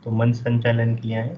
तो मंच संचालन के लिए आए।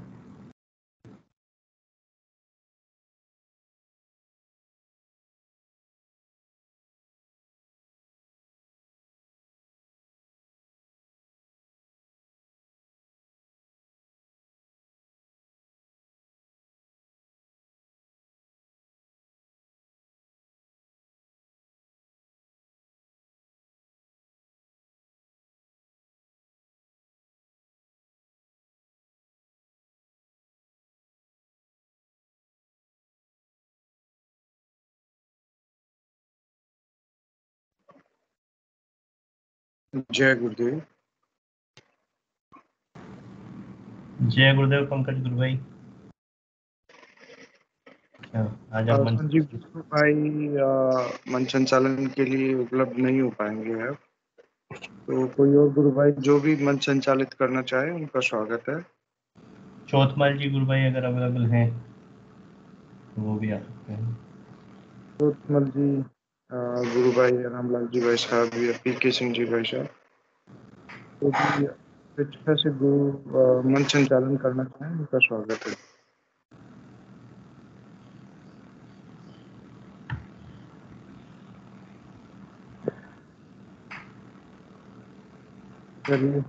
जय गुरुदेव। जय गुरुदेव पंकज गुरु भाई। आज आप मंच संजीव गुरु भाई मंच संचालन के लिए उपलब्ध नहीं हो पाएंगे अब, तो कोई और गुरु भाई जो भी मंच संचालित करना चाहे उनका स्वागत है। चौथमाल जी गुरु भाई अगर अवेलेबल हैं तो वो भी आ सकते हैं। चौथमल जी, गुरु भाई रामलाल जी भाई साहब या पी.के. सिंह जी भाई साहब, तो भी स्वेच्छा से गुरु मंच संचालन करना चाहें उनका स्वागत है। चलिए,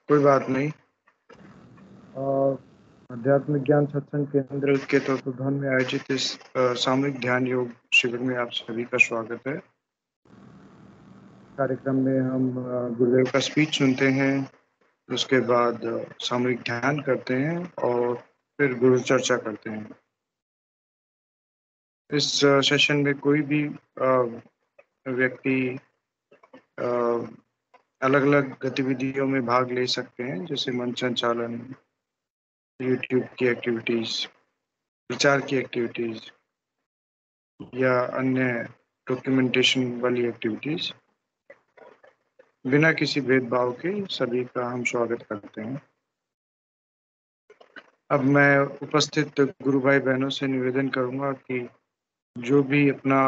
कोई बात नहीं। आध्यात्मिक ज्ञान सत्संग केंद्र के तत्वावधान में आयोजित इस सामूहिक ध्यान योग शिविर में आप सभी का स्वागत है। कार्यक्रम में हम गुरुदेव का स्पीच सुनते हैं, उसके बाद सामूहिक ध्यान करते हैं और फिर गुरु चर्चा करते हैं। इस सेशन में कोई भी व्यक्ति अलग अलग गतिविधियों में भाग ले सकते हैं, जैसे मंच संचालन, यूट्यूब की एक्टिविटीज, विचार की एक्टिविटीज या अन्य डॉक्यूमेंटेशन वाली एक्टिविटीज। बिना किसी भेदभाव के सभी का हम स्वागत करते हैं। अब मैं उपस्थित गुरु भाई बहनों से निवेदन करूंगा कि जो भी अपना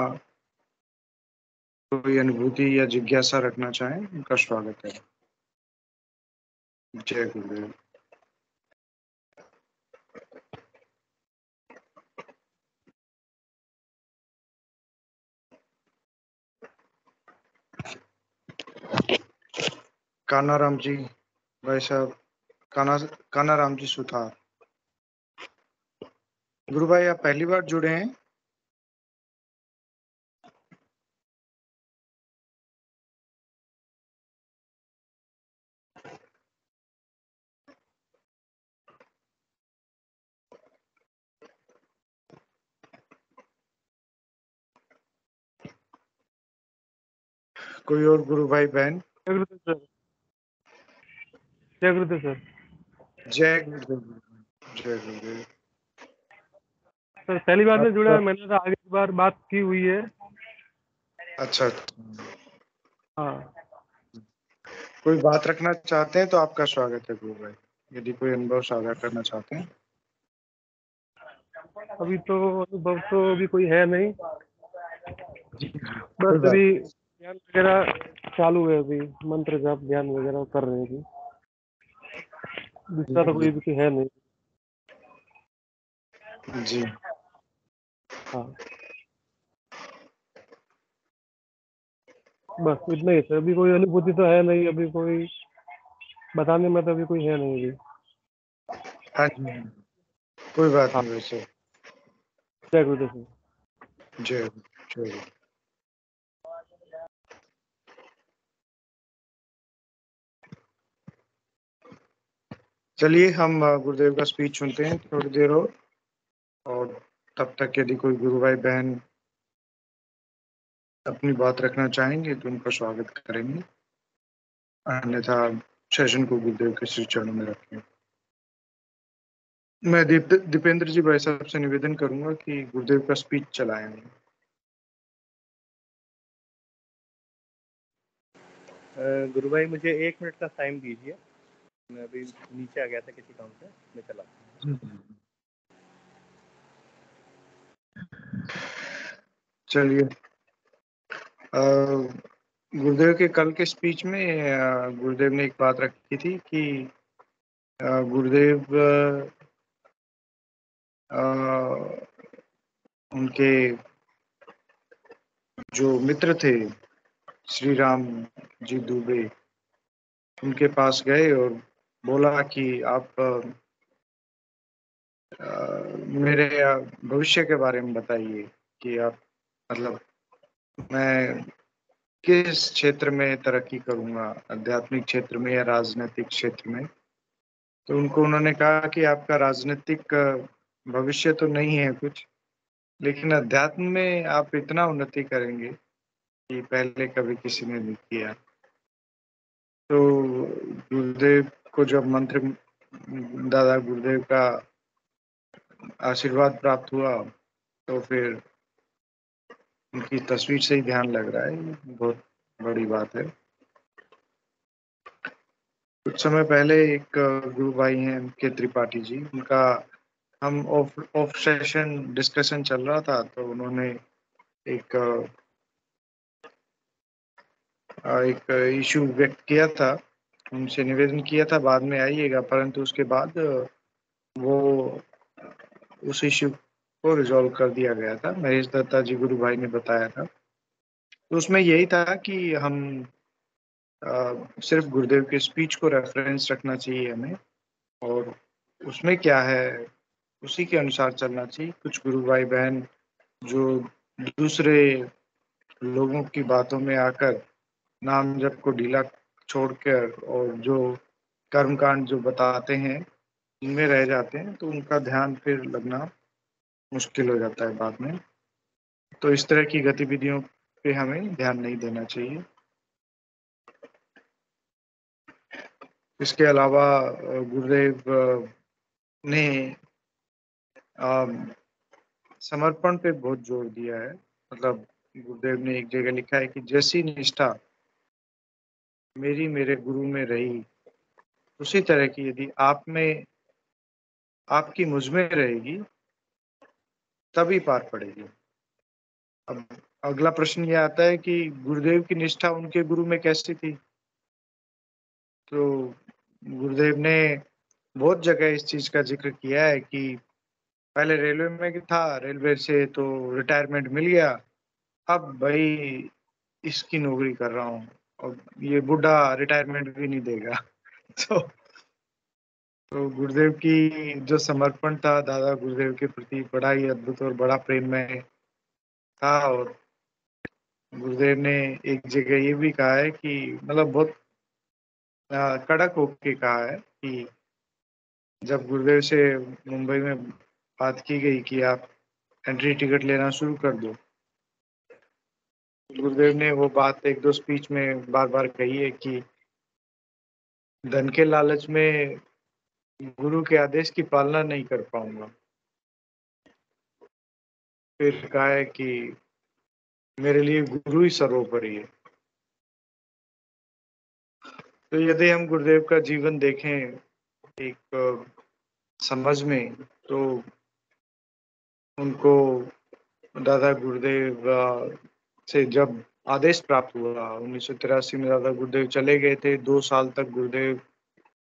कोई अनुभूति या जिज्ञासा रखना चाहें उनका स्वागत है। जय गुरुदेव। कानाराम जी भाई साहब, कानाराम जी सुथार। गुरु भाई आप पहली बार जुड़े हैं? कोई और गुरु भाई बहन? जय गुरुदेव सर। जय गुरुदेव सर। जय गुरुदेव। जय गुरुदेव सर पहली बार में जुड़ा है, मैंने तो आगे की बार बात की हुई है। अच्छा, हाँ, कोई बात रखना चाहते हैं तो आपका स्वागत है गुरु भाई, यदि कोई अनुभव साझा करना चाहते हैं। अभी तो अनुभव तो अभी कोई है नहीं, कोई बस बात अभी ध्यान वगैरह चालू है, अभी मंत्र जाप ध्यान वगैरह कर रहे हैं अभी। दूसरा तो कोई भी है नहीं। जी। हाँ, बस इतना ही सर। अभी कोई अनुभूति तो है नहीं, अभी कोई बताने में तो अभी कोई है नहीं अभी। हाँ जी, कोई बात हाँ, नहीं वैसे। जय गुरुदेव सर। जय जय। चलिए हम गुरुदेव का स्पीच सुनते हैं थोड़ी देर और तब तक यदि कोई गुरु भाई बहन अपनी बात रखना चाहेंगे तो उनका स्वागत करेंगे, अन्यथा सेशन को गुरुदेव के श्री चरणों में रखें। मैं दीपेंद्र जी भाई साहब से निवेदन करूंगा कि गुरुदेव का स्पीच चलाएं। गुरु भाई मुझे 1 मिनट का टाइम दीजिए, मैं अभी नीचे आ गया था किसी काम से, मैं चला। चलिए, गुरुदेव के कल के स्पीच में गुरुदेव ने एक बात रखी थी कि गुरुदेव उनके जो मित्र थे श्री राम जी दुबे, उनके पास गए और बोला कि आप मेरे भविष्य के बारे में बताइए कि आप मतलब मैं किस क्षेत्र में तरक्की करूंगा, आध्यात्मिक क्षेत्र में या राजनीतिक क्षेत्र में। तो उनको उन्होंने कहा कि आपका राजनीतिक भविष्य तो नहीं है कुछ, लेकिन अध्यात्म में आप इतना उन्नति करेंगे कि पहले कभी किसी ने नहीं किया। तो गुरुदेव को जब मंत्र दादा गुरुदेव का आशीर्वाद प्राप्त हुआ तो फिर उनकी तस्वीर से ही ध्यान लग रहा है, ये बहुत बड़ी बात है। कुछ समय पहले एक गुरु भाई हैं के त्रिपाठी जी, उनका हम ऑफ सेशन डिस्कशन चल रहा था तो उन्होंने एक इशू व्यक्त किया था, उनसे निवेदन किया था बाद में आइएगा, परंतु उसके बाद वो उस इशू को रिजॉल्व कर दिया गया था। महेश दत्ता जी गुरु भाई ने बताया था। तो उसमें यही था कि हम सिर्फ गुरुदेव के स्पीच को रेफरेंस रखना चाहिए हमें, और उसमें क्या है उसी के अनुसार चलना चाहिए। कुछ गुरु भाई बहन जो दूसरे लोगों की बातों में आकर नाम जप को ढीला छोड़कर और जो कर्मकांड जो बताते हैं इनमें रह जाते हैं, तो उनका ध्यान फिर लगना मुश्किल हो जाता है बाद में। तो इस तरह की गतिविधियों पे हमें ध्यान नहीं देना चाहिए। इसके अलावा गुरुदेव ने समर्पण पे बहुत जोर दिया है। मतलब गुरुदेव ने एक जगह लिखा है कि जैसी निष्ठा मेरी मेरे गुरु में रही, उसी तरह की यदि आप में आपकी मुझ में रहेगी तभी पार पड़ेगी। अब अगला प्रश्न ये आता है कि गुरुदेव की निष्ठा उनके गुरु में कैसी थी। तो गुरुदेव ने बहुत जगह इस चीज का जिक्र किया है कि पहले रेलवे में था, रेलवे से तो रिटायरमेंट मिल गया, अब भाई इसकी नौकरी कर रहा हूँ और ये बुढ़ा रिटायरमेंट भी नहीं देगा। तो गुरुदेव की जो समर्पण था दादा गुरुदेव के प्रति बड़ा ही अद्भुत और बड़ा प्रेममय था। और गुरुदेव ने एक जगह ये भी कहा है कि मतलब बहुत कड़क होके कहा है कि जब गुरुदेव से मुंबई में बात की गई कि आप एंट्री टिकट लेना शुरू कर दो, गुरुदेव ने वो बात एक दो स्पीच में बार बार कही है कि धन के लालच में गुरु के आदेश की पालना नहीं कर पाऊंगा। फिर कहा है कि मेरे लिए गुरु ही सर्वोपरि है। तो यदि हम गुरुदेव का जीवन देखें एक समझ में, तो उनको दादा गुरुदेव से जब आदेश प्राप्त हुआ 1983 में, दादा गुरुदेव चले गए थे। 2 साल तक गुरुदेव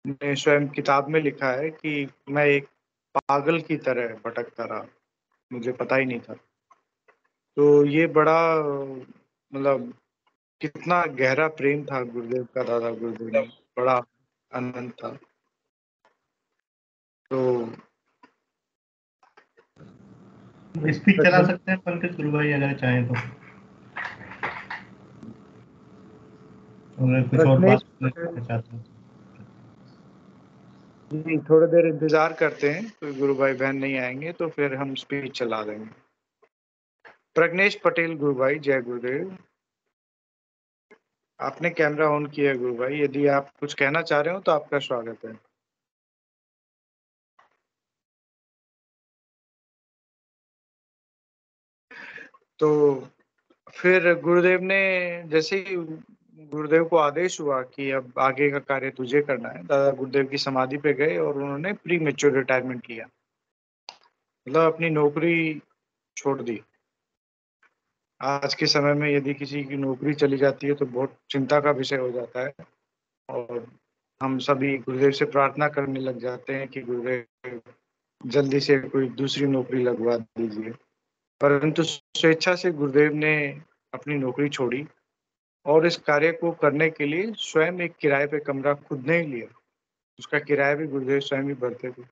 ने स्वयं किताब में लिखा है कि मैं एक पागल की तरह भटकता रहा, मुझे पता ही नहीं था। तो ये बड़ा मतलब कितना गहरा प्रेम था गुरुदेव का दादा गुरुदेव में, बड़ा आनंद था। तो स्पीच चला सकते हैं पंकज गुरु भाई अगर चाहें तो, अगर कुछ और बात करना चाहते हैं। जी थोड़ी देर इंतजार करते हैं, कोई गुरु भाई बहन नहीं आएंगे तो फिर हम स्पीच चला देंगे। प्रज्ञेश पटेल गुरु भाई, जय गुरुदेव। आपने कैमरा ऑन किया गुरु भाई, यदि आप कुछ कहना चाह रहे हो तो आपका स्वागत है। तो फिर गुरुदेव ने जैसे ही गुरुदेव को आदेश हुआ कि अब आगे का कार्य तुझे करना है, दादा गुरुदेव की समाधि पे गए और उन्होंने प्री मेच्योर रिटायरमेंट लिया, मतलब अपनी नौकरी छोड़ दी। आज के समय में यदि किसी की नौकरी चली जाती है तो बहुत चिंता का विषय हो जाता है, और हम सभी गुरुदेव से प्रार्थना करने लग जाते हैं कि गुरुदेव जल्दी से कोई दूसरी नौकरी लगवा दीजिए। परंतु स्वेच्छा से गुरुदेव ने अपनी नौकरी छोड़ी और इस कार्य को करने के लिए स्वयं एक किराए पे कमरा खुद ने ही लिया। उसका किराया भी गुरुदेव स्वयं ही भरते थे।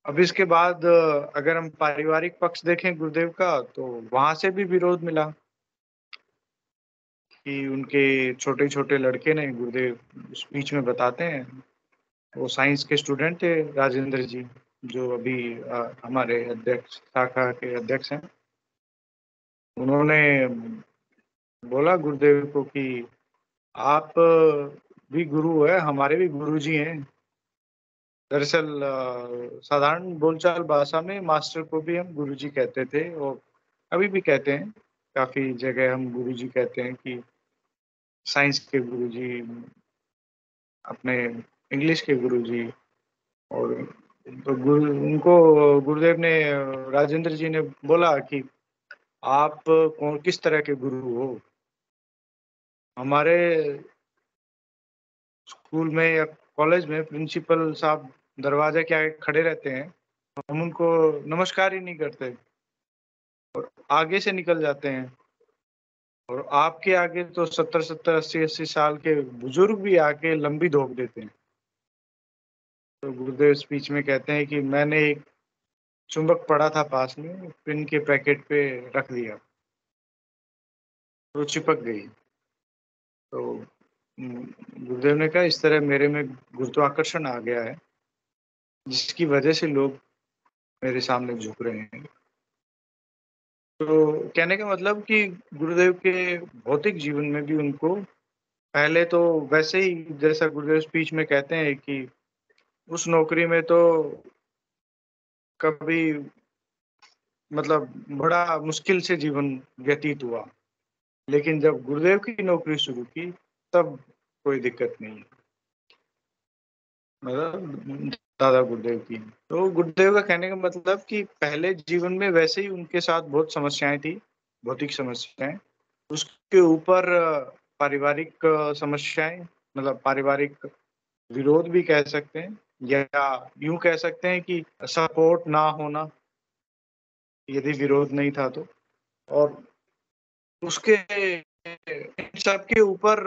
अब इसके बाद अगर हम पारिवारिक पक्ष देखें गुरुदेव का, तो वहाँ से भी विरोध मिला कि उनके छोटे-छोटे लड़के ने, गुरुदेव स्पीच में बताते हैं, वो साइंस के स्टूडेंट थे, राजेंद्र जी, जो अभी हमारे अध्यक्ष, शाखा के अध्यक्ष हैं। उन्होंने बोला गुरुदेव को कि आप भी गुरु हैं, हमारे भी गुरुजी हैं। दरअसल साधारण बोलचाल भाषा में मास्टर को भी हम गुरुजी कहते थे, और अभी भी कहते हैं। काफ़ी जगह हम गुरुजी कहते हैं कि साइंस के गुरुजी, अपने इंग्लिश के गुरुजी। और तो उनको गुरुदेव ने, राजेंद्र जी ने बोला कि आप कौन, किस तरह के गुरु हो? हमारे स्कूल में या कॉलेज में प्रिंसिपल साहब दरवाजे के आगे खड़े रहते हैं, हम उनको नमस्कार ही नहीं करते और आगे से निकल जाते हैं। और आपके आगे तो 70-70, 80-80 साल के बुजुर्ग भी आके लंबी धोख देते हैं। तो गुरुदेव स्पीच में कहते हैं कि मैंने एक चुंबक पड़ा था पास में, पिन के पैकेट पे रख दिया, तो चिपक गई। तो गुरुदेव ने कहा, इस तरह मेरे में गुरुत्वाकर्षण आ गया है, जिसकी वजह से लोग मेरे सामने झुक रहे हैं। तो कहने का मतलब कि गुरुदेव के भौतिक जीवन में भी उनको पहले तो वैसे ही, जैसा गुरुदेव स्पीच में कहते हैं कि उस नौकरी में तो कभी मतलब बड़ा मुश्किल से जीवन व्यतीत हुआ, लेकिन जब गुरुदेव की नौकरी शुरू की तब कोई दिक्कत नहीं, मतलब दादा गुरुदेव की। तो गुरुदेव का कहने का मतलब कि पहले जीवन में वैसे ही उनके साथ बहुत समस्याएं थी, भौतिक समस्याएं, उसके ऊपर पारिवारिक समस्याएं, मतलब पारिवारिक विरोध भी कह सकते हैं, या यूं कह सकते हैं कि सपोर्ट ना होना, यदि विरोध नहीं था तो। और उसके इन सब के ऊपर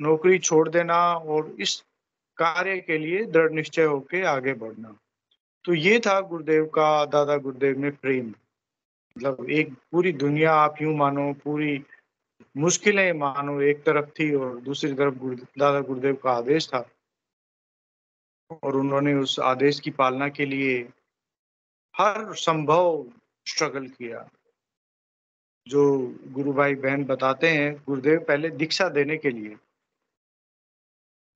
नौकरी छोड़ देना और इस कार्य के लिए दृढ़ निश्चय होके आगे बढ़ना। तो ये था गुरुदेव का, दादा गुरुदेव में प्रेम। मतलब एक पूरी दुनिया आप यूँ मानो, पूरी मुश्किलें मानो एक तरफ थी और दूसरी तरफ दादा गुरुदेव का आदेश था, और उन्होंने उस आदेश की पालना के लिए हर संभव स्ट्रगल किया। जो गुरु भाई बहन बताते हैं, गुरुदेव पहले दीक्षा देने के लिए,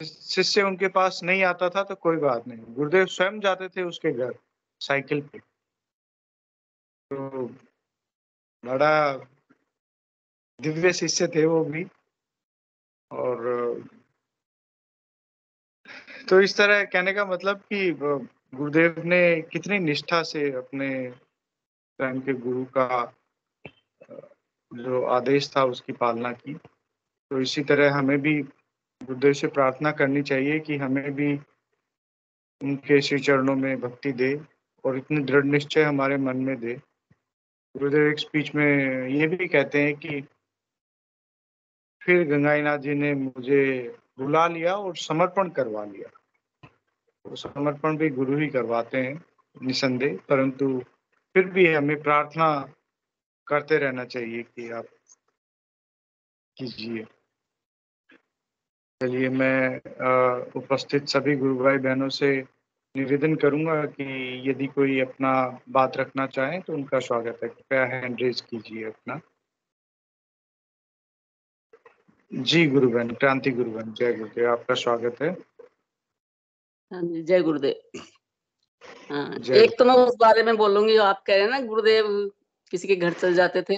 शिष्य उनके पास नहीं आता था तो कोई बात नहीं, गुरुदेव स्वयं जाते थे उसके घर साइकिल पे। तो बड़ा दिव्य शिष्य थे वो भी। और तो इस तरह कहने का मतलब कि गुरुदेव ने कितनी निष्ठा से अपने स्वयं के गुरु का जो आदेश था उसकी पालना की। तो इसी तरह हमें भी गुरुदेव से प्रार्थना करनी चाहिए कि हमें भी उनके श्री चरणों में भक्ति दे और इतनी दृढ़ निश्चय हमारे मन में दे। गुरुदेव एक स्पीच में ये भी कहते हैं कि फिर गंगाईनाथ जी ने मुझे बुला लिया और समर्पण करवा लिया। तो समर्पण भी गुरु ही करवाते हैं निसंदेह, परंतु फिर भी हमें प्रार्थना करते रहना चाहिए कि आप कीजिए। चलिए, मैं उपस्थित सभी गुरु भाई बहनों से निवेदन करूंगा कि यदि कोई अपना बात रखना चाहे तो उनका स्वागत है। कृपया हैंड रेज कीजिए अपना। जी गुरु बहन, क्रांति गुरु बहन, जय गुरुदेव, आपका स्वागत है। हाँ जी, जय गुरुदेव। हाँ, जय एक तो मैं उस बारे में बोलूंगी, आप कह रहे हैं ना गुरुदेव किसी के घर चल जाते थे,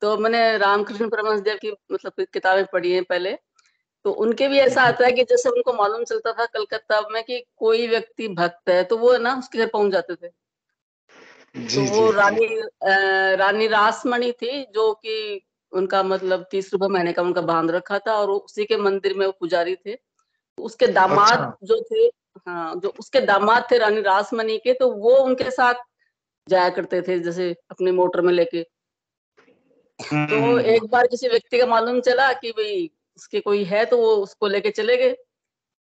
तो मैंने रामकृष्ण परमहंस देव की मतलब किताबें पढ़ी हैं पहले, तो उनके भी ऐसा आता है कि जैसे उनको मालूम चलता था कलकत्ता में कि कोई व्यक्ति भक्त है, तो वो ना उसके घर पहुंच जाते थे। तो जी वो जी रानी रासमणि थी, जो कि उनका मतलब 30 रुपए महीने का उनका बांध रखा था, और उसी के मंदिर में वो पुजारी थे। तो उसके अच्छा। दामाद जो थे, हाँ, जो उसके दामाद थे रानी रासमणि के, तो वो उनके साथ जाया करते थे, जैसे अपने मोटर में लेके। तो हम्म। एक बार किसी व्यक्ति का मालूम चला कि भाई उसके कोई है, तो वो उसको लेके चले गए।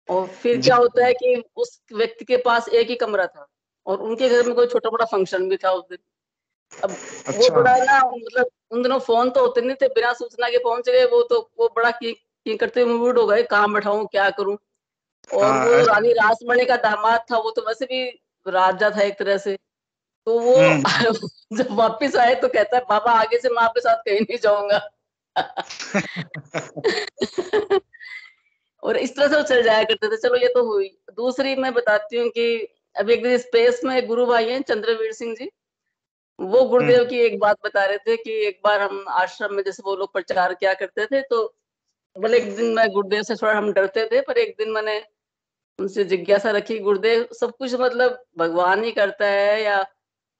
और फिर जी। क्या होता है कि उस व्यक्ति के पास एक ही कमरा था, और उनके घर में कोई छोटा मोटा फंक्शन भी था उस दिन। अब वो अच्छा। बड़ा ना, मतलब उन दिनों फोन तो होते नहीं थे, बिना सूचना के पहुंच गए वो, तो वो बड़ा की करते हुए मूड हो गए, कहाँ बैठाऊं, क्या करूं। और हाँ वो ऐसा। रानी रासमणि का दामाद था, वो तो वैसे भी राजा था एक तरह से। तो वो हम्म। जब वापिस आए तो कहता है, बाबा आगे से मैं आपके साथ कहीं नहीं जाऊंगा। और इस तरह से वो चल जाया करते थे। चलो ये तो हुई। दूसरी मैं बताती हूँ कि अब एक दिन स्पेस में एक गुरु भाई हैं, चंद्रवीर सिंह जी। वो गुरुदेव हम्म। की एक बात बता रहे थे कि एक बार हम आश्रम में, जैसे वो लोग प्रचार किया करते थे, तो बोले एक दिन, मैं गुरुदेव से थोड़ा हम डरते थे, पर एक दिन मैंने उनसे जिज्ञासा रखी, गुरुदेव सब कुछ मतलब भगवान ही करता है, या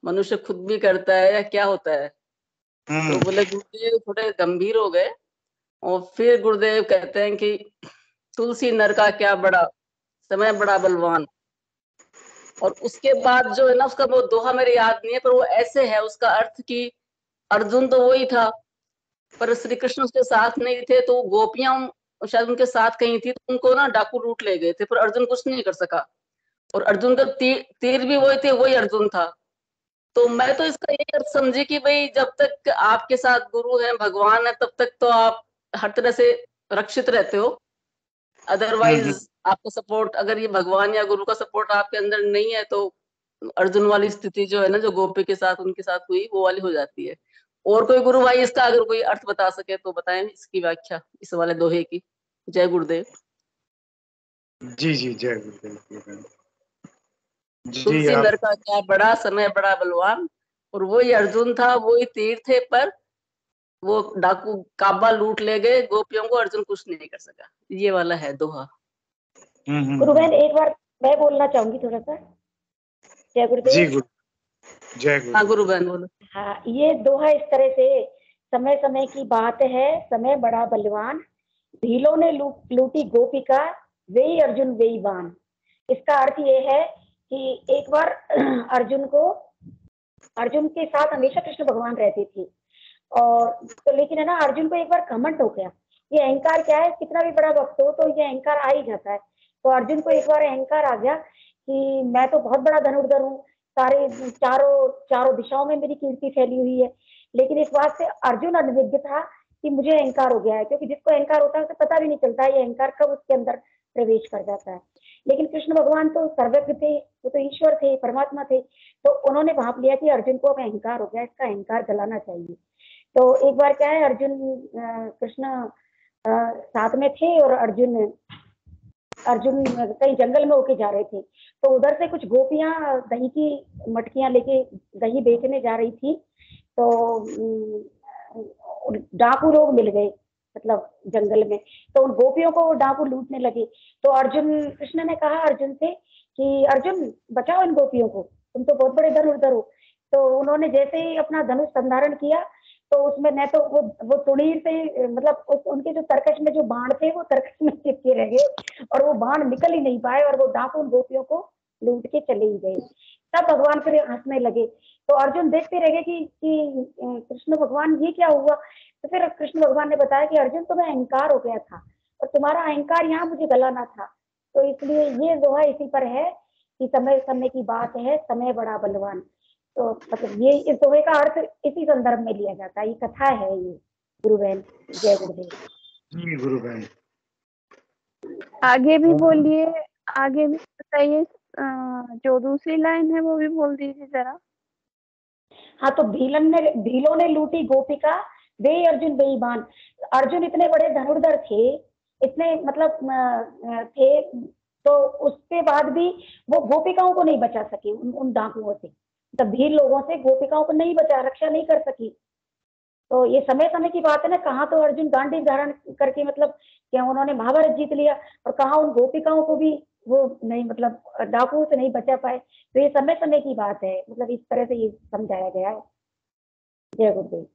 मनुष्य खुद भी करता है, या क्या होता है? तो हम्म। बोले, गुरुदेव थोड़े गंभीर हो गए। और फिर गुरुदेव कहते हैं कि तुलसी नर का क्या बड़ा, समय बड़ा बलवान। और उसके बाद जो है ना, उसका वो दोहा मेरे याद नहीं है, पर वो ऐसे है उसका अर्थ कि अर्जुन तो वही था, पर श्री कृष्ण उसके साथ नहीं थे, तो गोपियां शायद उनके साथ कहीं थी, तो उनको ना डाकू लूट ले गए थे, पर अर्जुन कुछ नहीं कर सका। और अर्जुन का तीर भी वही थे, वही अर्जुन था। तो मैं तो इसका यही अर्थ समझी कि भाई जब तक आपके साथ गुरु है, भगवान है, तब तक तो आप हर तरह से रक्षित रहते हो। अदरवाइज हम्म। आपका सपोर्ट, अगर ये भगवान या गुरु का सपोर्ट आपके अंदर नहीं है, तो अर्जुन वाली स्थिति जो है ना, जो गोपी के साथ उनके साथ हुई, वो वाली हो जाती है। और कोई गुरु भाई इसका अगर कोई अर्थ बता सके तो बताएं, इसकी व्याख्या इस वाले दोहे की। जय गुरुदेव। जी जी जय गुरुदेव गुरुदेव। जी तुलसी आप। नर का क्या बड़ा, समय बड़ा बलवान। और वही अर्जुन था, वही तीर थे, पर वो डाकू काबा लूट ले गए गोपियों को, अर्जुन कुछ नहीं कर सका। ये वाला है दोहा। हम्म। गुरु बहन एक बार मैं बोलना चाहूंगी थोड़ा सा। जय जी गुरुदेव। गुरु जय हाँ गुरुदेव। गुरु बहन बोलो। हाँ, ये दोहा इस तरह से, समय समय की बात है, समय बड़ा बलवान, भीलों ने लूटी गोपिका, वेई अर्जुन वेई बान। इसका अर्थ ये है कि एक बार अर्जुन के साथ हमेशा कृष्ण भगवान रहते थे। और तो लेकिन है ना, अर्जुन को एक बार घमंड हो गया। ये अहंकार क्या है, कितना भी बड़ा भक्त हो तो ये अहंकार आ ही जाता है। तो अर्जुन को एक बार अहंकार आ गया कि मैं तो बहुत बड़ा धनुर्धर हूँ, सारे चारों चारों दिशाओं में मेरी कीर्ति फैली हुई है। लेकिन इस बात से अर्जुन अनभिज्ञ था कि मुझे अहंकार हो गया है, क्योंकि जिसको अहंकार होता है उसे पता भी नहीं चलता ये अहंकार कब उसके अंदर प्रवेश कर जाता है। लेकिन कृष्ण भगवान तो सर्वज्ञ थे, वो तो ईश्वर थे, परमात्मा थे। तो उन्होंने भाप लिया कि अर्जुन को अब अहंकार हो गया, इसका अहंकार जलाना चाहिए। तो एक बार क्या है, अर्जुन कृष्ण साथ में थे, और अर्जुन अर्जुन कहीं जंगल में होके जा रहे थे। तो उधर से कुछ गोपियां दही की मटकियां लेके दही बेचने जा रही थी। तो डाकू लोग मिल गए, मतलब जंगल में। तो उन गोपियों को वो डाकू लूटने लगे। तो अर्जुन कृष्ण ने कहा अर्जुन से कि अर्जुन बचाओ इन गोपियों को, तुम तो बहुत बड़े धनुर्धर हो। तो उन्होंने जैसे ही अपना धनुष संधारण किया, तो उसमें न तो वो तुणीर से, मतलब उनके जो तरकश में जो बाण थे वो तरकश में चिपके रह गए, और वो बाण निकल ही नहीं पाए, और वो डाकू उन गोपियों को लूट के चले ही गए। तब भगवान फिर हंसने लगे। तो अर्जुन देखते रह गए कि कृष्ण भगवान ये क्या हुआ। तो फिर कृष्ण भगवान ने बताया कि अर्जुन तुम्हें अहंकार हो गया था, और तुम्हारा अहंकार यहाँ मुझे गलाना था। तो इसलिए ये दोहा इसी पर है कि समय समय की बात है, समय बड़ा बलवान। तो मतलब ये इस दोहे का अर्थ इसी संदर्भ में लिया जाता है, ये कथा है ये। गुरु बहन जय गुरुदेव। जी गुरु बहन। आगे भी बोलिए, आगे भी बताइए। जो दूसरी लाइन है वो भी बोल दीजिए जरा। हाँ, तो भीलों ने लूटी गोपिका, वे अर्जुन बेईमान। अर्जुन इतने बड़े धनुर्धर थे, इतने मतलब थे, तो उसके बाद भी वो गोपिकाओं को नहीं बचा सके उन डाकुओं से। तब भील लोगों से गोपिकाओं को नहीं बचा, रक्षा नहीं कर सकी। तो ये समय समय की बात है ना, कहाँ तो अर्जुन गांडीव धारण करके मतलब क्या उन्होंने महाभारत जीत लिया, और कहाँ उन गोपिकाओं को भी वो नहीं, मतलब डाकुओं से नहीं बचा पाए। तो ये समय समय की बात है, मतलब इस तरह से ये समझाया गया है। जय गुरुदेव।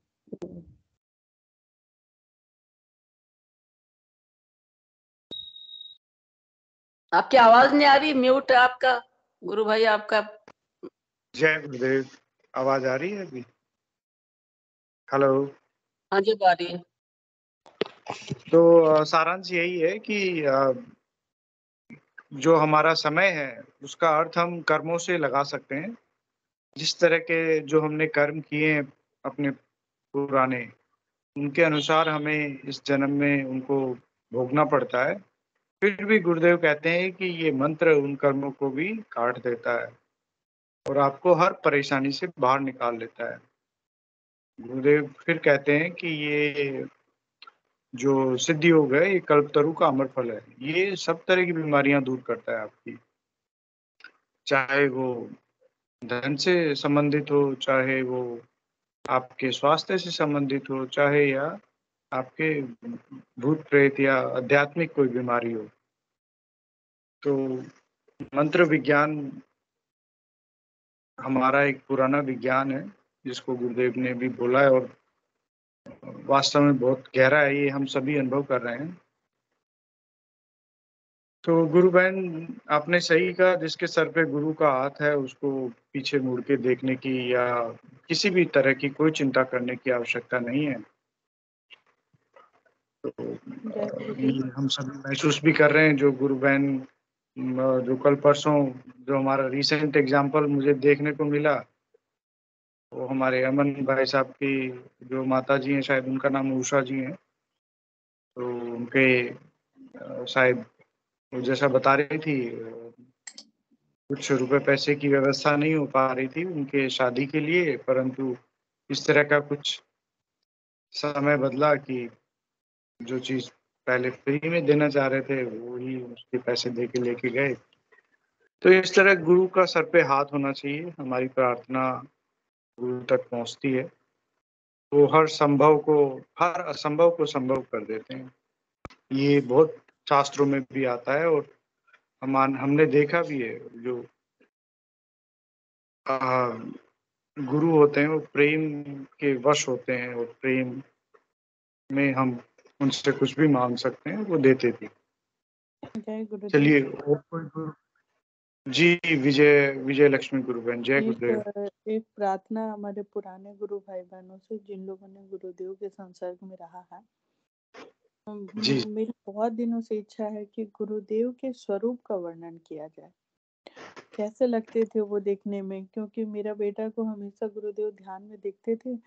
आपकी आवाज नहीं आ रही, म्यूट है आपका गुरु भाई आपका। जय गुरुदेव। आवाज आ रही है अभी? हेलो। हाँ जी, आ रही है। तो सारांश यही है कि जो हमारा समय है उसका अर्थ हम कर्मों से लगा सकते हैं। जिस तरह के जो हमने कर्म किए हैं अपने पुराने, उनके अनुसार हमें इस जन्म में उनको भोगना पड़ता है। फिर भी गुरुदेव कहते हैं कि ये मंत्र उन कर्मों को भी काट देता है और आपको हर परेशानी से बाहर निकाल लेता है। गुरुदेव फिर कहते हैं कि ये जो सिद्धि योग है ये कल्पतरु का अमर फल है। ये सब तरह की बीमारियां दूर करता है आपकी, चाहे वो धन से संबंधित हो, चाहे वो आपके स्वास्थ्य से संबंधित हो, चाहे या आपके भूत प्रेत या आध्यात्मिक कोई बीमारी हो। तो मंत्र विज्ञान हमारा एक पुराना विज्ञान है जिसको गुरुदेव ने भी बोला है और वास्तव में बहुत गहरा है, ये हम सभी अनुभव कर रहे हैं। तो गुरु बहन आपने सही कहा, जिसके सर पे गुरु का हाथ है उसको पीछे मुड़ के देखने की या किसी भी तरह की कोई चिंता करने की आवश्यकता नहीं है। तो ये हम सभी महसूस भी कर रहे हैं। जो गुरु बहन जो कल परसों जो हमारा रिसेंट एग्जाम्पल मुझे देखने को मिला, वो हमारे अमन भाई साहब की जो माता जी हैं, शायद उनका नाम उषा जी है। तो उनके शायद वो जैसा बता रही थी, कुछ रुपए पैसे की व्यवस्था नहीं हो पा रही थी उनके शादी के लिए, परंतु इस तरह का कुछ समय बदला कि जो चीज पहले फ्री में देना चाह रहे थे वो ही उसके पैसे दे के लेके गए। तो इस तरह गुरु का सर पे हाथ होना चाहिए। हमारी प्रार्थना गुरु तक पहुंचती है, वो हर असंभव को संभव कर देते हैं। ये बहुत शास्त्रों में भी आता है और हमने देखा भी है। जो गुरु होते हैं वो प्रेम के वश होते हैं और प्रेम में हम उनसे कुछ भी मांग सकते हैं, वो देते थे। जय गुरुदेव। चलिए और कोई गुरु जी? विजय लक्ष्मी गुरु बहन, जय गुरुदेव। एक प्रार्थना हमारे पुराने गुरु भाई बहनों से जिन लोगों ने गुरुदेव के संसर्ग में रहा है। जी मेरी बहुत दिनों से इच्छा है कि गुरुदेव के स्वरूप का वर्णन किया जाए। कैसे लगते थे वो देखने में, क्योंकि मेरा बेटा को हमेशा गुरुदेव ध्यान में देखते थे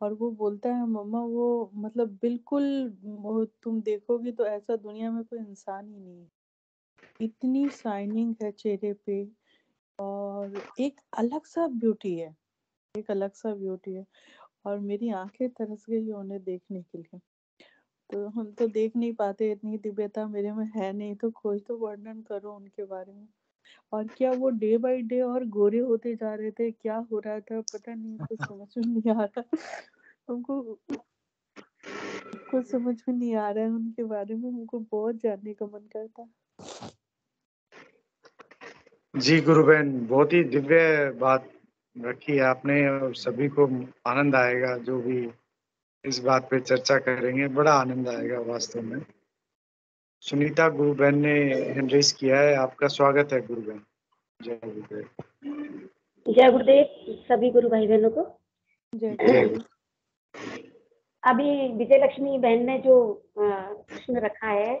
और वो बोलता है मम्मा वो मतलब बिल्कुल तुम देखोगी तो ऐसा दुनिया में कोई इंसान ही नहीं है, इतनी शाइनिंग है चेहरे पे और एक अलग सा ब्यूटी है, एक अलग सा ब्यूटी है। और मेरी आंखें तरस गई उन्हें देखने के लिए। तो हम तो देख नहीं पाते, इतनी दिव्यता मेरे में है नहीं, तो कोई तो वर्णन करो उनके बारे में। और क्या वो डे बाय डे और गोरे होते जा रहे थे, क्या हो रहा था पता नहीं, कुछ समझ में नहीं आ रहा हमको, कुछ समझ में नहीं आ रहा है उनके बारे में, हमको बहुत जानने का मन करता है। जी गुरु बहन, बहुत ही दिव्य बात रखी है आपने और सभी को आनंद आएगा। जो भी इस बात पे चर्चा करेंगे बड़ा आनंद आएगा वास्तव में। सुनीता गुरु बहन ने हैंड रेज किया है, आपका स्वागत है गुरु बहन। जय गुरुदेव। जय गुरुदेव सभी गुरु भाई बहनों को। जय जय गुरुदेव। अभी विजय लक्ष्मी बहन ने जो प्रश्न रखा है,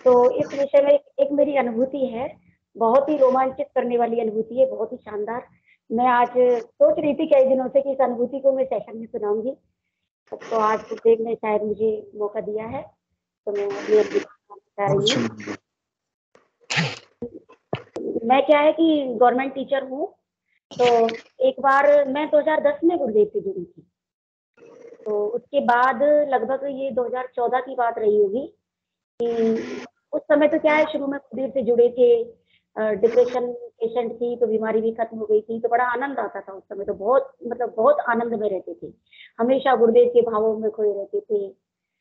तो इस विषय में एक मेरी अनुभूति है, बहुत ही रोमांचित करने वाली अनुभूति है, बहुत ही शानदार। मैं आज सोच रही थी कई दिनों से कि इस अनुभूति को मैं सेशन में सुनाऊंगी, तो आज गुरुदेव ने शायद मुझे मौका दिया है, तो मैं अपनी अनुभूति बता रही हूँ। मैं क्या है कि गवर्नमेंट टीचर हूँ, तो एक बार मैं 2010 में गुरुदेव से जुड़ी थी। तो उसके बाद लगभग ये 2014 की बात रही होगी कि उस समय तो क्या है, शुरू में गुरुदेव से जुड़े थे, डिप्रेशन पेशेंट थी तो बीमारी भी खत्म हो गई थी, तो बड़ा आनंद आता था उस समय, तो बहुत मतलब बहुत आनंद में रहते थे, हमेशा गुरुदेव के भावों में खोए रहते थे।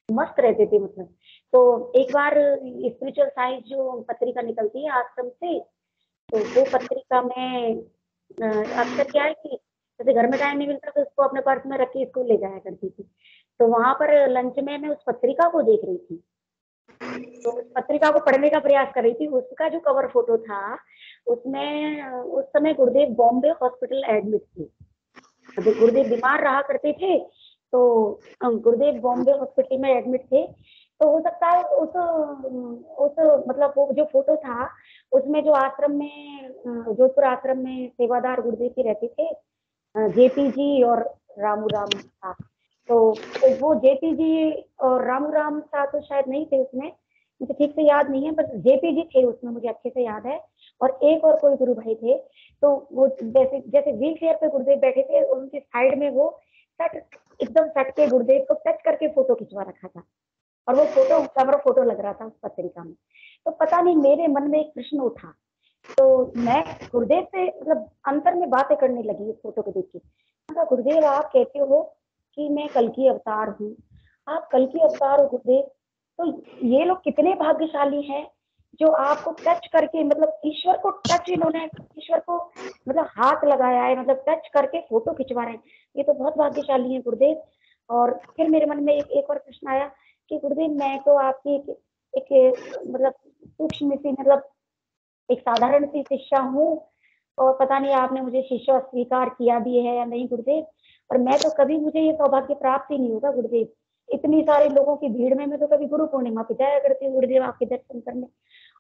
मस्त रहते थे मतलब। तो एक बार स्पिरिचुअल साइंस जो पत्रिका निकलती है आश्रम से, तो वो पत्रिका में अक्सर क्या है कि जैसे घर में टाइम नहीं मिलता तो उसको अपने पर्स में रख के स्कूल ले जाया करती थी। तो वहां पर लंच में मैं उस पत्रिका को देख रही थी, तो उस पत्रिका को पढ़ने का प्रयास कर रही थी। उसका जो कवर फोटो था उसमें उस समय गुरुदेव बॉम्बे हॉस्पिटल एडमिट थे। जब गुरुदेव बीमार रहा करते थे तो गुरुदेव बॉम्बे हॉस्पिटल में एडमिट थे। तो हो सकता है उस मतलब वो जो फोटो था उसमें जो आश्रम में जोधपुर आश्रम में सेवादार गुरुदेव जी रहते थे, जेपी जी और रामू राम था। तो वो जेपी जी और रामू राम था तो शायद नहीं थे उसमें, मुझे ठीक से याद नहीं है, बस जेपी जी थे उसमें, मुझे अच्छे से याद है। और एक और कोई गुरु भाई थे। तो वो जैसे जैसे व्हील चेयर पे गुरुदेव बैठे थे, उनके साइड में वो सट एकदम सट के गुरुदेव को टच करके फोटो खिंचवा रखा था, और वो फोटो कवर फोटो लग रहा था उस पत्रिका में। तो पता नहीं मेरे मन में एक प्रश्न उठा, तो मैं गुरुदेव से मतलब अंतर में बातें करने लगी इस फोटो को देख के। कहा, गुरुदेव आप कहते हो कि मैं कल की अवतार हूँ, आप कल की अवतार हो गुरुदेव, तो ये लोग कितने भाग्यशाली हैं जो आपको टच करके मतलब ईश्वर को टच, इन्होंने ईश्वर को मतलब हाथ लगाया है, मतलब टच करके फोटो खिंचवा रहे हैं, ये तो बहुत भाग्यशाली है गुरुदेव। और फिर मेरे मन में एक और प्रश्न आया कि गुरुदेव मैं तो आपकी एक मतलब सूक्ष्म सी मतलब एक साधारण सी शिष्या हूँ, और पता नहीं आपने मुझे शिष्य स्वीकार किया भी है या नहीं गुरुदेव, और मैं तो कभी मुझे ये सौभाग्य प्राप्त ही नहीं होगा गुरुदेव। इतनी सारे लोगों की भीड़ में मैं तो कभी गुरु पूर्णिमा पे जाया करती हूँ गुरुदेव आपके दर्शन करने,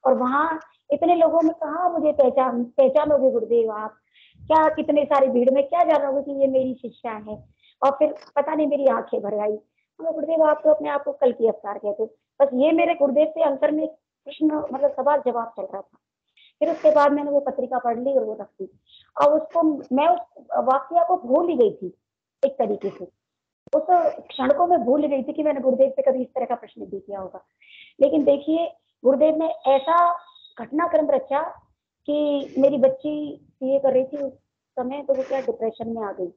और वहां इतने लोगों में कहाँ मुझे पहचानोगे गुरुदेव आप, क्या कितने सारी भीड़ में क्या जानोगे कि ये मेरी शिष्या है। और फिर पता नहीं मेरी आंखें भर आई। तो गुरुदेव आप तो अपने आप को कल की अवतार कहते हो। बस ये मेरे गुरुदेव से अंतर में प्रश्न मतलब सवाल जवाब चल रहा था। फिर उसके बाद मैंने वो पत्रिका पढ़ ली और वो रख दी, और उसको मैं उस वाक्य को भूल ही गई थी एक तरीके से। उस क्षण को मैं भूल गई थी कि मैंने गुरुदेव से कभी इस तरह का प्रश्न भी किया होगा। लेकिन देखिए गुरुदेव ने ऐसा घटनाक्रम रचा कि मेरी बच्ची सीए कर रही थी उस समय, तो वो क्या डिप्रेशन में आ गई,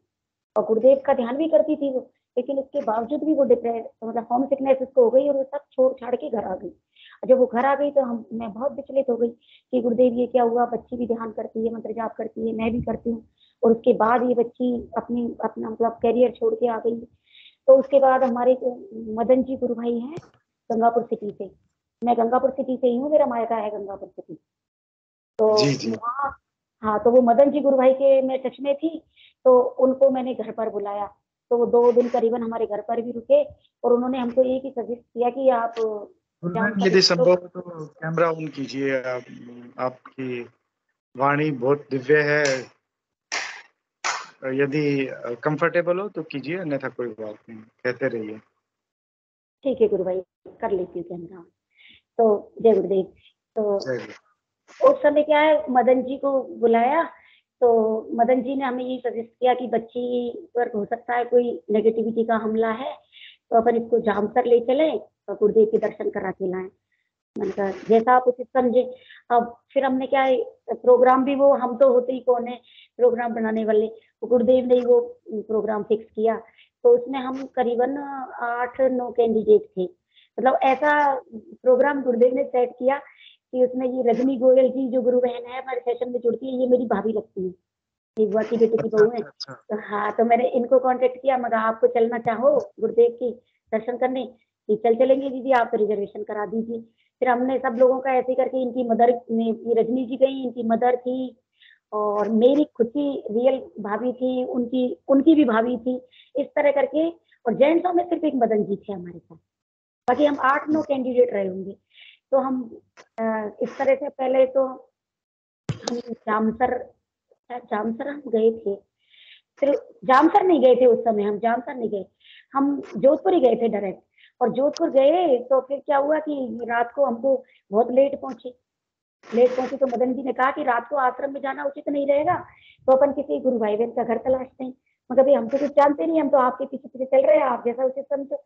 और गुरुदेव का ध्यान भी करती थी वो, लेकिन उसके बावजूद भी वो डिप्रेस मतलब होम सिकनेस उसको हो गई, और वो सब छोड़ छाड़ के घर आ गई। जब वो घर आ गई तो मैं बहुत विचलित हो गई कि गुरुदेव ये क्या हुआ, बच्ची भी ध्यान करती है, मंत्र जाप करती है, मैं भी करती हूँ, और उसके बाद ये बच्ची अपना मतलब कैरियर छोड़ के आ गई। तो उसके बाद हमारे मदन जी गुरु भाई हैं गंगापुर सिटी से, मैं गंगापुर सिटी से ही हूँ, मेरा मायका है गंगापुर सिटी। तो वहाँ हाँ, तो वो मदन जी गुरु भाई के मैं टच में थी, तो उनको मैंने घर पर बुलाया। तो वो 2 दिन करीबन हमारे घर पर भी रुके, और उन्होंने हमको एक ही सजेस्ट किया कि आप यदि संभव हो तो कैमरा ऑन कीजिए। आपकी वाणी बहुत दिव्य है, यदि कंफर्टेबल हो तो कीजिए, अन्यथा कोई बात नहीं, कहते रहिए। ठीक है गुरु भाई, कर लेती हूँ कैमरा। तो जय गुरुदेव। तो उस समय क्या है, मदन जी को बुलाया, तो मदन जी ने हमें ये सजेस्ट किया कि बच्ची पर हो सकता है कोई नेगेटिविटी का हमला है, तो अपन इसको जामसर ले चले और गुरुदेव के दर्शन करा के लाएं। मैंने कहा जैसा आप उचित समझे। अब फिर हमने क्या है, प्रोग्राम भी वो हम तो होते ही कौन है प्रोग्राम बनाने वाले, वो गुरुदेव ने ही वो प्रोग्राम फिक्स किया। तो उसमें हम करीबन 8-9 कैंडिडेट थे, मतलब ऐसा प्रोग्राम गुरुदेव ने सेट किया कि उसमें ये रजनी गोयल जी जो गुरु बहन है हमारे सेशन में जुड़ती है, ये मेरी भाभी लगती है, एक बुआ की बेटी की बहू है। तो हाँ, तो मैंने इनको कांटेक्ट किया, मगर आपको चलना चाहो गुरुदेव की दर्शन करने कि चलेंगे दीदी, आप रिजर्वेशन करा दीजिए। फिर हमने सब लोगों का ऐसे करके, इनकी मदर में रजनी जी गई, इनकी मदर थी, और मेरी खुद की रियल भाभी थी, उनकी भी भाभी थी, इस तरह करके। और जेंट्सों में सिर्फ एक मदन जी थे हमारे साथ, बाकी हम 8-9 कैंडिडेट रहे होंगे। तो हम इस तरह से पहले तो हम जामसर हम गए थे, फिर जामसर नहीं गए थे उस समय, हम जामसर नहीं गए, हम जोधपुर ही गए थे डायरेक्ट। और जोधपुर गए तो फिर क्या हुआ कि रात को हमको बहुत लेट पहुंचे, तो मदन जी ने कहा कि रात को आश्रम में जाना उचित नहीं रहेगा, तो अपन किसी गुरु भाई बहन का घर तलाशते हैं। मगर भाई हम तो कुछ जानते नहीं, हम तो आपके पीछे पीछे चल रहे हैं, आप जैसा उचित समझो।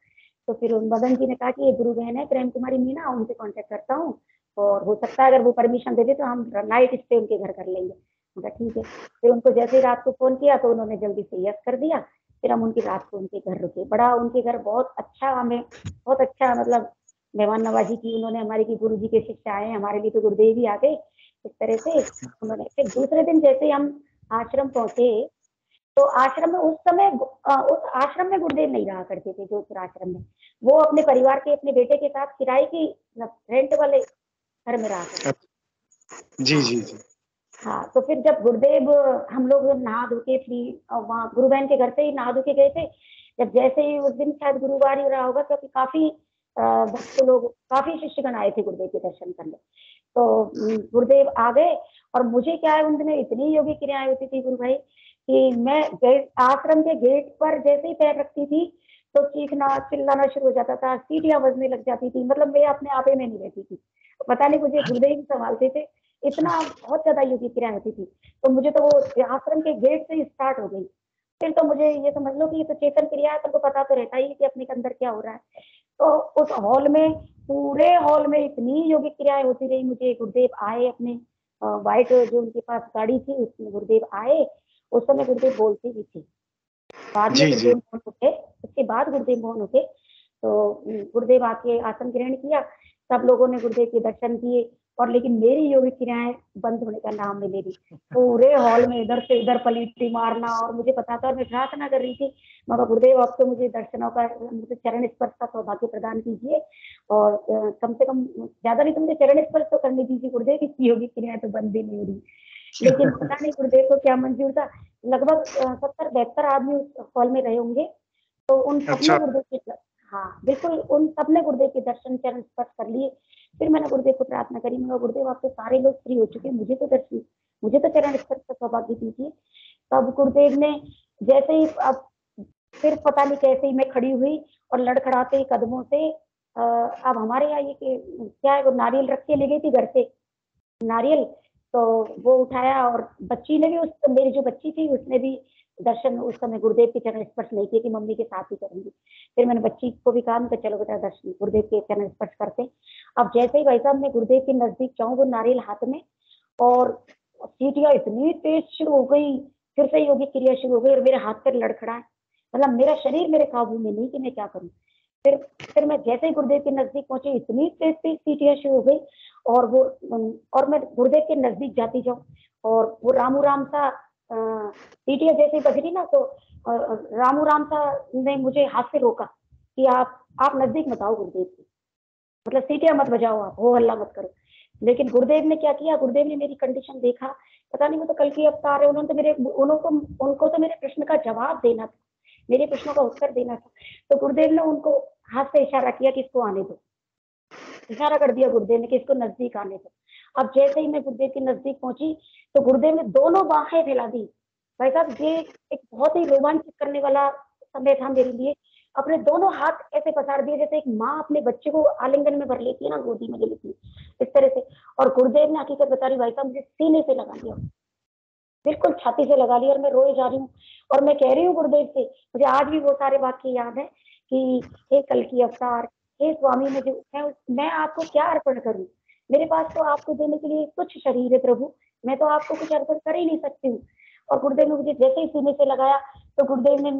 तो फिर मदन जी ने कहा कि ये गुरु बहन है प्रेम कुमारी मीना, उनसे कांटेक्ट करता हूँ, और हो सकता है अगर वो परमिशन दे दे तो हम नाइट स्टे उनके घर कर लेंगे। मगर ठीक है। फिर उनको जैसे ही रात को फोन किया तो उन्होंने जल्दी से यस कर दिया फिर हम उनकी रात को उनके घर रुके। बड़ा उनके घर बहुत अच्छा, हमें बहुत अच्छा मतलब मेहमान नवाजी की उन्होंने हमारी की। गुरु जी के शिष्य आए हमारे लिए तो गुरुदेव ही आ गए इस तरह से उन्होंने। फिर दूसरे दिन जैसे ही हम आश्रम पहुंचे तो आश्रम में उस समय उस आश्रम में गुरुदेव नहीं रहा करते थे। जोधपुर आश्रम में वो अपने परिवार के अपने बेटे के साथ किराए की रेंट वाले घर में रहा करते थे। जी हाँ जी जी। हाँ, तो फिर जब गुरुदेव हम लोग नहा धो के फ्री वहाँ गुरु बहन के घर से ही नहा धो के गए थे। जब जैसे ही उस दिन शायद गुरुवार ही रहा होगा क्योंकि काफी भक्त लोग काफी शिष्यगण आए थे गुरुदेव के दर्शन करने। तो गुरुदेव आ गए और मुझे क्या है उन दिनों इतनी योगी क्रियाएं होती थी गुरु भाई कि मैं आश्रम के गेट पर जैसे ही पैर रखती थी तो चीखना चिल्लाना शुरू हो जाता था, सीटियां बजने लग जाती थी। मतलब मैं अपने आपे में नहीं रहती थी, पता नहीं मुझे गुरुदेव ही संभालते थे, इतना बहुत ज्यादा योगी क्रिया होती थी। तो मुझे तो वो आश्रम के गेट से ही स्टार्ट हो गई। फिर तो मुझे ये समझ लो कि ये तो चेतन क्रिया है, तुमको पता तो रहता ही कि अपने अंदर क्या हो रहा है। तो उस हॉल में पूरे हॉल में इतनी योगिक क्रियाएं होती रही। मुझे गुरुदेव आए अपने व्हाइट जो उनके पास गाड़ी थी उसमें गुरुदेव आए। उस समय गुरुदेव बोलते भी थे, बाद में जी जी। गुरुदेव मोहन उठे, उसके बाद गुरुदेव मोहन उठे। तो गुरुदेव आके आसन ग्रहण किया, सब लोगों ने गुरुदेव के दर्शन किए। और लेकिन मेरी योगिक क्रियाएं बंद होने का नाम नहीं ले रही। पूरे हॉल में इधर से इधर पलटी मारना, और मुझे पता था और मैं प्रार्थना कर रही थी बाबा गुरुदेव अब तो मुझे दर्शनों का मुझे चरण स्पर्श का सौभाग्य प्रदान कीजिए, और कम से कम ज्यादा नहीं तो मुझे चरण स्पर्श तो करने दीजिए गुरुदेव, इसकी योगिक क्रियाएं तो बंद ही नहीं हो रही। लेकिन पता नहीं गुरुदेव को क्या मंजूर था। लगभग 70-72 आदमी उस हॉल में रहे होंगे। तो उन सबने अच्छा। गुरुदेव के हाँ बिल्कुल उन सबने गुरुदेव के दर्शन चरण स्पर्श कर लिए। फिर मैंने गुरुदेव को प्रार्थना करी, मैं गुरुदेव आप तो सारे लोग फ्री हो चुके हैं, मुझे तो दर्शन मुझे तो चरण स्पर्श का सौभाग्य दीजिए। तब गुरुदेव ने जैसे ही अब फिर पता नहीं कैसे ही मैं खड़ी हुई और लड़खड़ाते ही कदमों से अब हमारे यहाँ ये क्या है वो नारियल रख के ले गई थी घर से नारियल, तो वो उठाया। और बच्ची ने भी उस मेरी जो बच्ची थी उसने भी दर्शन उस समय गुरुदेव के चरण स्पर्श नहीं किए कि मम्मी के साथ ही करूंगी। फिर मैंने बच्ची को भी कहा कि चलो बेटा दर्शन गुरुदेव के चरण स्पर्श करते। अब जैसे ही भाई साहब मैं गुरुदेव के नजदीक जाऊं वो नारियल हाथ में, और सीटियां इतनी तेज शुरू हो गई, फिर से योगी क्रिया शुरू हो गई और मेरे हाथ पर लड़खड़ा, मतलब मेरा शरीर मेरे काबू में नहीं कि मैं क्या करूं। फिर मैं जैसे ही गुरुदेव के नजदीक पहुंची इतनी तेज तेज सीटियां शुरू हो गई, और मैं गुरुदेव के नजदीक जाती जाऊं और वो रामू राम सा सीटियां जैसे बज रही ना, तो रामू राम सा ने मुझे हाथ से रोका कि आप नजदीक मत आओ गुरुदेव के, मतलब सीटियां मत बजाओ, आप हो हल्ला मत करो। लेकिन गुरुदेव ने क्या किया, गुरुदेव ने मेरी कंडीशन देखा, पता नहीं वो तो कल की अवतार है, उनको तो मेरे प्रश्न का जवाब देना था, मेरे प्रश्नों का उत्तर देना था। तो गुरुदेव ने उनको हाथ से इशारा किया कि इसको आने दो, इशारा कर दिया गुरुदेव ने कि इसको नजदीक आने दो। अब जैसे ही मैं गुरुदेव के नजदीक पहुंची तो गुरुदेव ने दोनों बाहें फैला दी। भाई साहब ये एक बहुत ही रोमांचित करने वाला समय था मेरे लिए। अपने दोनों हाथ ऐसे पसार दिए जैसे एक माँ अपने बच्चे को आलिंगन में भर लेती है ना, गोदी में ले लेती है इस तरह से। और गुरुदेव ने हकीकत बता रही भाई साहब मुझे सीने से लगा लिया, बिल्कुल छाती से लगा लिया, और मैं रोए जा रही हूँ। और मैं कह रही हूँ गुरुदेव से, मुझे आज भी वो सारे वाक्य याद है कि हे कल की अवतार, हे स्वामी, मैं आपको क्या अर्पण करूं, मेरे पास तो आपको देने के लिए तुच्छ शरीर है प्रभु, मैं तो आपको कुछ अर्पण कर ही नहीं सकती हूँ। और गुरुदेव ने मुझे जैसे ही सीने से लगाया तो गुरुदेव ने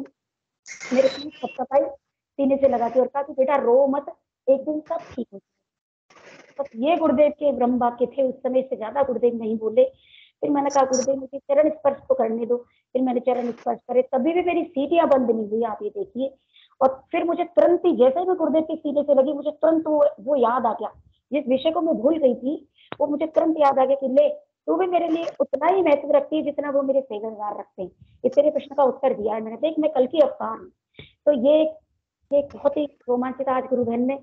मेरे पीठ थपथपाई सीने से लगा के और कहा कि बेटा रो मत, एक दिन सब ठीक हो जाएगा। बस ये गुरुदेव के ब्रह्म वाक्य थे, उस समय से ज्यादा गुरुदेव नहीं बोले। फिर मैंने कहा गुरुदेव मुझे चरण स्पर्श तो करने दो। फिर मैंने चरण स्पर्श करे, तभी भी मेरी सीटियां बंद नहीं हुई, आप ये देखिए। और फिर मुझे तुरंत ही जैसे ही मैं गुरुदेव की सीने से लगी, मुझे तुरंत वो याद आ गया, जिस विषय को मैं भूल गई थी वो मुझे तुरंत याद आ गया कि ले तू भी मेरे लिए उतना ही महत्व रखती है जितना वो मेरे सेवादार रखते हैं। इस तेरे प्रश्न का उत्तर दिया है मैंने, देख मैं कल की अवतार हूँ। तो ये बहुत ही रोमांचित आज गुरु बहन ने,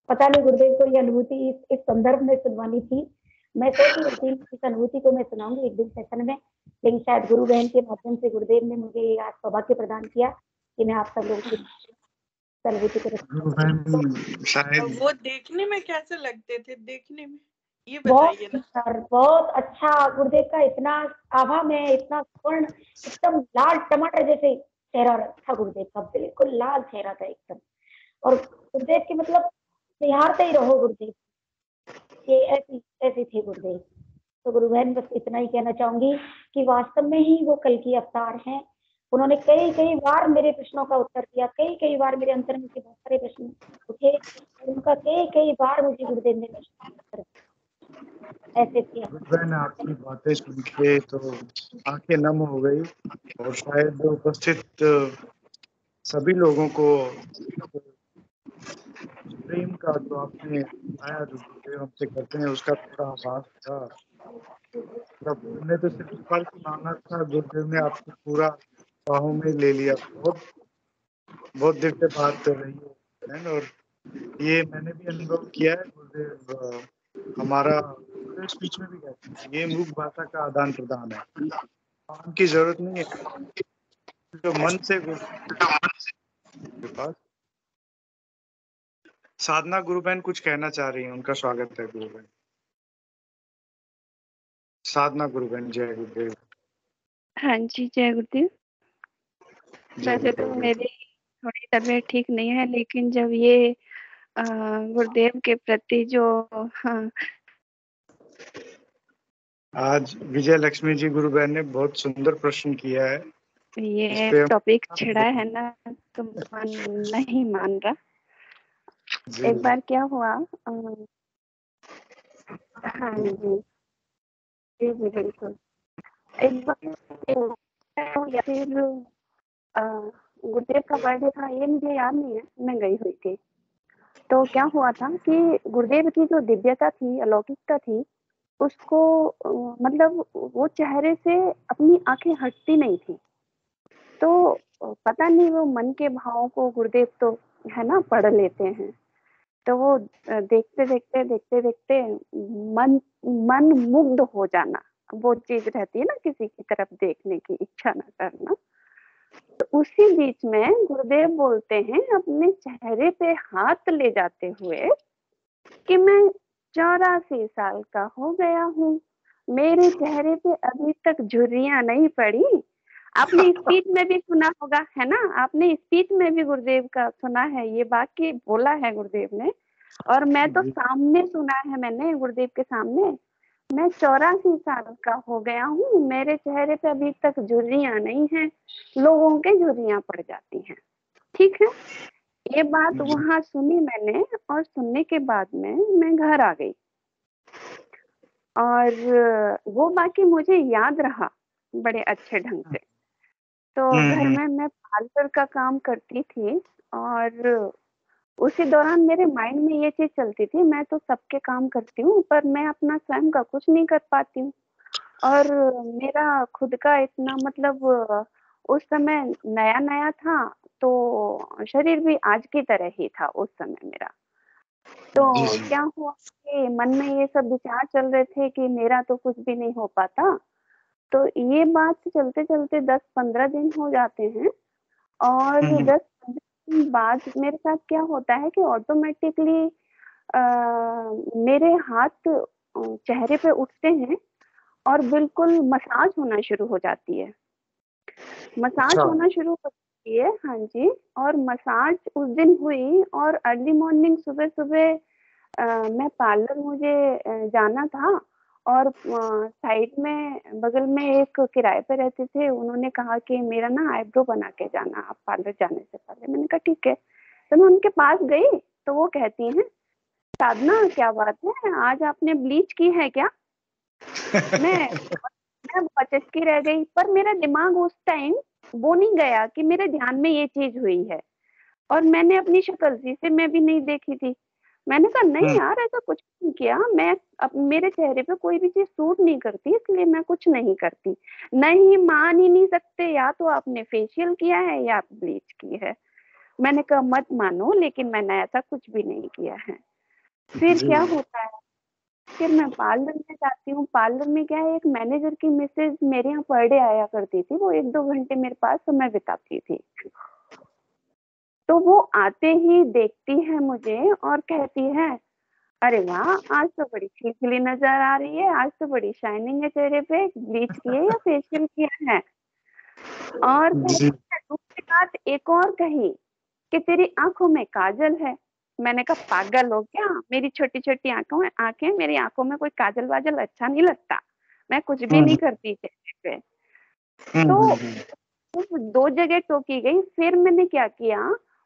पता नहीं गुरुदेव को ये अनुभूति इस संदर्भ में सुनवानी थी। मैं सोच रही थी इस अनुभूति को मैं सुनाऊंगी एक दिन सेशन में, लेकिन शायद गुरु बहन के माध्यम से गुरुदेव ने मुझे आज सौभाग्य प्रदान किया कि मैं आप सब लोगों की अनुभूति को शायद वो देखने में कैसे लगते थे, देखने में ये बहुत बताइए ना। सुंदर, बहुत अच्छा। गुरुदेव का इतना आभा में इतना स्वर्ण, एकदम लाल टमाटर जैसे चेहरा था गुरुदेव का, बिल्कुल लाल चेहरा था एकदम। और गुरुदेव के मतलब निहारते ही रहो गुरुदेव, ये ऐसी ऐसे थे गुरुदेव। तो गुरु बहन बस इतना ही कहना चाहूंगी कि वास्तव में ही वो कल की अवतार हैं। उन्होंने कई कई बार मेरे प्रश्नों का उत्तर दिया, कई कई बार मेरे अंतर में से बहुत सारे प्रश्न उठे और उनका कई कई बार मुझे गुरुदेव ने प्रश्न का उत्तर दिया। ऐसे थे आप। बहन आपकी बातें सुन के तो आंखें नम हो गई और शायद उपस्थित सभी लोगों को प्रेम का जो आपने आया जो गुरुदेव हमसे करते हैं उसका थोड़ा आभास था। मतलब हमने तो सिर्फ फल मांगा था, गुरुदेव ने आपको पूरा बाहों में ले लिया। बहुत बहुत दिव्य बात रही है बहन, और ये मैंने भी अनुभव किया है। गुरुदेव हमारा गुरुदेव स्पीच में भी कहते हैं ये मूक भाषा का आदान प्रदान है, काम की जरूरत नहीं है, जो मन से गुरुदेव के पास। साधना गुरु बहन कुछ कहना चाह रही हैं, उनका स्वागत है गुरु बहन। साधना गुरु बहन, जय गुरुदेव। हाँ जी, जय गुरुदेव। जय वैसे तो गुरुदेव। मेरी थोड़ी तबीयत ठीक नहीं है, लेकिन जब ये गुरुदेव के प्रति जो हाँ, आज विजय लक्ष्मी जी गुरु बहन ने बहुत सुंदर प्रश्न किया है। ये इस पे टॉपिक छिड़ा है ना, तो मन नहीं मान रहा। जी एक बार क्या हुआ, हाँ जी जी जी बिल्कुल। एक बार या फिर गुरुदेव का बर्थडे था, ये मुझे याद नहीं है, मैं गई हुई थी। तो क्या हुआ था कि गुरुदेव की जो दिव्यता थी, अलौकिकता थी, उसको मतलब वो चेहरे से अपनी आंखें हटती नहीं थी। तो पता नहीं वो मन के भावों को गुरुदेव तो है ना पढ़ लेते हैं। तो वो देखते देखते देखते देखते मन मन मुग्ध हो जाना, वो चीज रहती है ना, किसी की तरफ देखने की इच्छा न करना। तो उसी बीच में गुरुदेव बोलते हैं अपने चेहरे पे हाथ ले जाते हुए कि मैं 84 साल का हो गया हूँ, मेरे चेहरे पे अभी तक झुर्रियां नहीं पड़ी। आपने स्पीच में भी सुना होगा, है ना, आपने स्पीच में भी गुरुदेव का सुना है, ये वाक्य बोला है गुरुदेव ने। और मैं तो सामने सुना है मैंने, गुरुदेव के सामने। मैं 84 साल का हो गया हूँ, मेरे चेहरे पे अभी तक झुर्रियां नहीं है, लोगों के झुर्रियां पड़ जाती हैं। ठीक है, ये बात वहां सुनी मैंने, और सुनने के बाद में मैं घर आ गई और वो बाकी मुझे याद रहा बड़े अच्छे ढंग से। तो घर में मैं पार्लर का काम करती थी और उसी दौरान मेरे माइंड में ये चीज चलती थी, मैं तो सबके काम करती हूँ पर मैं अपना स्वयं का कुछ नहीं कर पाती हूँ। और मेरा खुद का इतना मतलब उस समय नया नया था, तो शरीर भी आज की तरह ही था उस समय मेरा। तो क्या हुआ कि मन में ये सब विचार चल रहे थे कि मेरा तो कुछ भी नहीं हो पाता। तो ये बात चलते चलते 10-15 दिन हो जाते हैं और 10-15 दिन बाद मेरे साथ क्या होता है कि ऑटोमेटिकली मेरे हाथ चेहरे पे उठते हैं और बिल्कुल मसाज होना शुरू हो जाती है। मसाज होना शुरू हो जाती है, हाँ जी। और मसाज उस दिन हुई और अर्ली मॉर्निंग सुबह सुबह मैं पार्लर मुझे जाना था और साइड में बगल में एक किराए पे रहते थे, उन्होंने कहा कि मेरा ना आईब्रो बना के जाना आप पार्लर जाने से पहले। मैंने कहा ठीक है। तो मैं उनके पास गई तो वो कहती हैं, साधना क्या बात है, आज आपने ब्लीच की है क्या? मैं बहुत चचकी रह गई, पर मेरा दिमाग उस टाइम वो नहीं गया कि मेरे ध्यान में ये चीज हुई है। और मैंने अपनी शक्ल शीशे में भी नहीं देखी थी। मैंने कहा नहीं यार, ऐसा कुछ नहीं किया मैं, अब मेरे चेहरे पे कोई भी चीज सूट नहीं करती, इसलिए मैं कुछ नहीं करती। नहीं मान ही नहीं सकते, या तो आपने फेशियल किया है या ब्लीच की है। मैंने कहा मत मानो, लेकिन मैंने ऐसा कुछ भी नहीं किया है। फिर क्या होता है, फिर मैं पार्लर में जाती हूँ। पार्लर में क्या है, एक मैनेजर की मिसेज मेरे यहाँ पर डे आया करती थी, वो 1-2 घंटे मेरे पास समय बिताती थी। तो वो आते ही देखती है मुझे और कहती है, अरे वाह, आज तो बड़ी खिलखिली नजर आ रही है, आज तो बड़ी शाइनिंग है चेहरे पे, ब्लीच की है या फेशियल किया है? और दूसरी बात एक और कही कि तेरी आंखों में काजल है। मैंने कहा पागल हो क्या, मेरी छोटी छोटी आंखें, मेरी आंखों में कोई काजल वाजल अच्छा नहीं लगता, मैं कुछ भी नहीं करती चेहरे पे। तो उस 2 जगह टोकी गई, फिर मैंने क्या किया,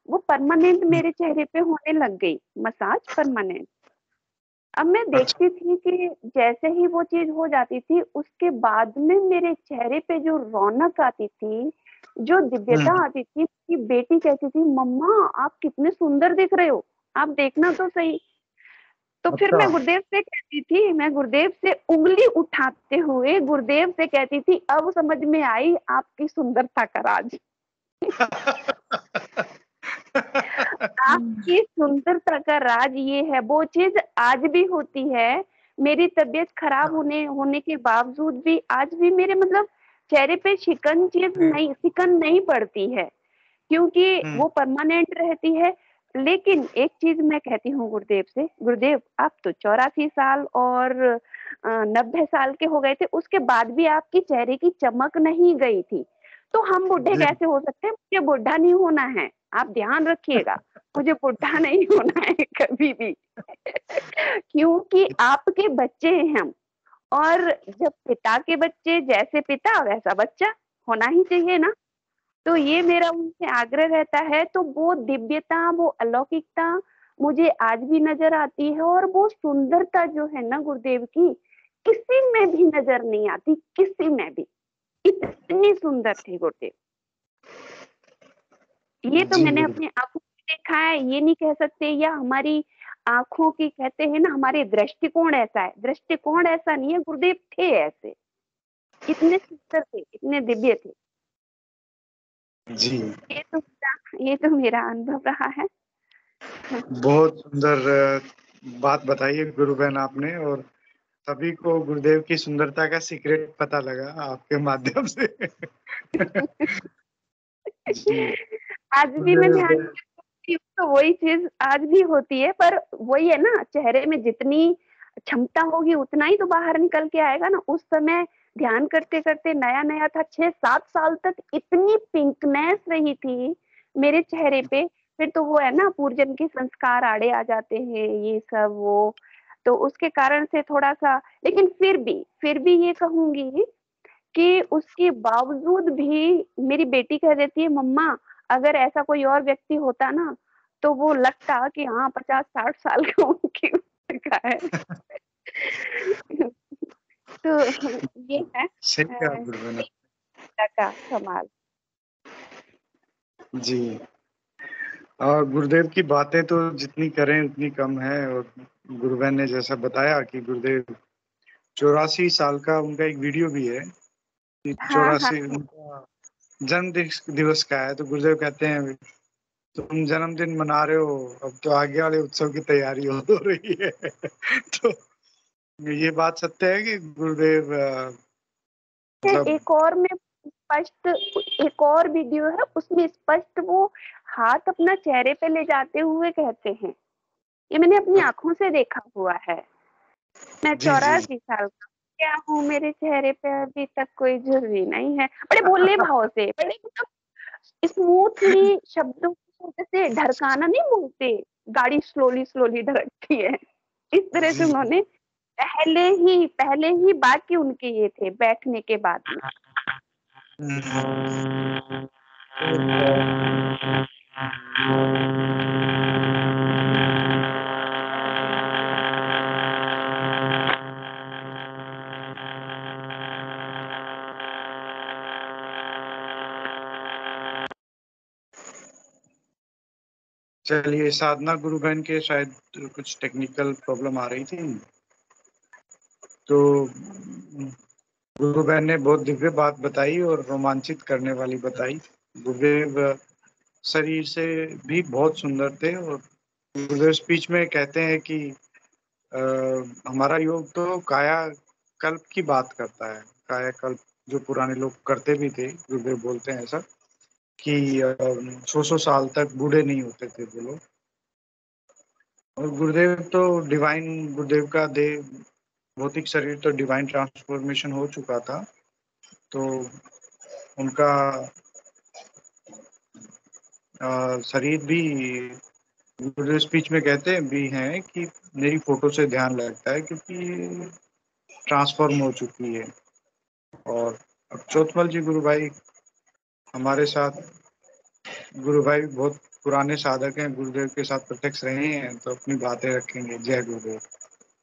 वो परमानेंट मेरे चेहरे पे होने लग गई, मसाज परमानेंट। अब मैं देखती थी कि जैसे ही वो चीज़ हो जाती थी, उसके बाद में मेरे चेहरे पे जो रौनक आती थी, जो दिव्यता आती थी, कि बेटी कहती थी, "मम्मा आप कितने सुंदर दिख रहे हो, आप देखना तो सही।" तो फिर मैं गुरुदेव से कहती थी, मैं गुरुदेव से उँगली उठाते हुए गुरुदेव से कहती थी, "अब समझ में आई आपकी सुंदरता का राज।" आपकी सुंदरता का राज ये है, वो चीज़ आज भी होती है। मेरी तबीयत खराब होने के बावजूद भी आज भी मेरे मतलब चेहरे पे सिकन नहीं पड़ती है, क्योंकि वो परमानेंट रहती है। लेकिन एक चीज़ मैं कहती हूँ गुरुदेव से, गुरुदेव आप तो 84 साल और 90 साल के हो गए थे, उसके बाद भी आपकी चेहरे की चमक नहीं गई थी। तो हम बुढ़े कैसे हो सकते हैं? मुझे बुढ़ा नहीं होना है, आप ध्यान रखिएगा, मुझे बुढ़ा नहीं होना है कभी भी। क्योंकि आपके बच्चे हैं हम, और जब पिता के बच्चे जैसे पिता वैसा बच्चा होना ही चाहिए ना। तो ये मेरा उनसे आग्रह रहता है। तो वो दिव्यता, वो अलौकिकता मुझे आज भी नज़र आती है, और वो सुंदरता जो है ना गुरुदेव की, किसी में भी नज़र नहीं आती, किसी में भी। इतनी सुंदर थी गुरुदेव। ये तो मैंने अपनी आँखों से देखा है, ये नहीं कह सकते, या हमारी आँखों की कहते हैं ना, हमारे दृष्टिकोण ऐसा है, दृष्टिकोण ऐसा नहीं है, गुरुदेव थे ऐसे। इतने सुंदर थे, इतने दिव्य थे। जी, ये तो मेरा अनुभव रहा है। बहुत सुंदर बात बताई है गुरु बहन आपने, और सभी को गुरुदेव की सुंदरता का सीक्रेट पता लगा आपके माध्यम से। जी, आज भी मैं ध्यान करती हूँ तो वही चीज़ आज भी होती है, पर वही है ना, चेहरे में जितनी क्षमता होगी उतना ही तो बाहर निकल के आएगा ना। उस समय ध्यान करते-करते नया-नया था, 6-7 साल तक इतनी पिंकनेस रही थी मेरे चेहरे पे। फिर तो वो है ना, पूर्वजन्म के संस्कार आड़े आ जाते हैं, ये सब वो, तो उसके कारण से थोड़ा-सा, लेकिन फिर भी ये कहूँगी कि उसके बावजूद भी मेरी बेटी कह देती है, "मम्मा अगर ऐसा कोई और व्यक्ति होता ना, तो वो लगता कि हाँ 50-60 साल का उनकी उम्र का है।" तो ये है सही कहा गुरु बहन। पिता का कमाल। जी, और गुरुदेव की बातें तो जितनी करें उतनी कम है। और गुरु बहन ने जैसा बताया कि गुरुदेव 84 साल का उनका एक वीडियो भी है कि हाँ, हाँ। 84 उनका जन्म दिवस का है। तो गुरुदेव कहते हैं, तुम जन्मदिन मना रहे हो, अब तो आगे वाले उत्सव की तैयारी हो रही है। तो ये बात सत्य है कि गुरुदेव मतलब एक और वीडियो है, उसमें स्पष्ट वो हाथ अपना चेहरे पे ले जाते हुए कहते हैं। ये मैंने अपनी आँखों से देखा हुआ है। मैं जी, 84 साल का क्या हूँ, मेरे चेहरे पे अभी तक कोई झुर्री नहीं है। बड़े भोले भाव से, बड़े मतलब स्मूथली शब्दों को जैसे ढरकाना नहीं बोलते, गाड़ी स्लोली ढरकती है, इस तरह से जी। उन्होंने पहले ही बाकी उनके ये थे बैठने के बाद में। चलिए, साधना गुरु बहन के शायद कुछ टेक्निकल प्रॉब्लम आ रही थी, तो गुरु बहन ने बहुत दिव्य बात बताई और रोमांचित करने वाली बताई। गुरुदेव शरीर से भी बहुत सुंदर थे, और गुरुदेव स्पीच में कहते हैं कि हमारा योग तो कायाकल्प की बात करता है। कायाकल्प जो पुराने लोग करते भी थे, गुरुदेव बोलते हैं ऐसा कि 100 साल तक बूढ़े नहीं होते थे वो लोग। और गुरुदेव का देह भौतिक शरीर तो डिवाइन ट्रांसफॉर्मेशन हो चुका था, तो उनका शरीर भी गुरुदेव स्पीच में कहते भी हैं कि मेरी फोटो से ध्यान लगता है, क्योंकि ट्रांसफॉर्म हो चुकी है। और अब चोथमल जी गुरु भाई हमारे साथ गुरु भाई बहुत पुराने साधक हैं, गुरुदेव के साथ प्रत्यक्ष रहे हैं, तो अपनी बातें रखेंगे। जय गुरुदेव।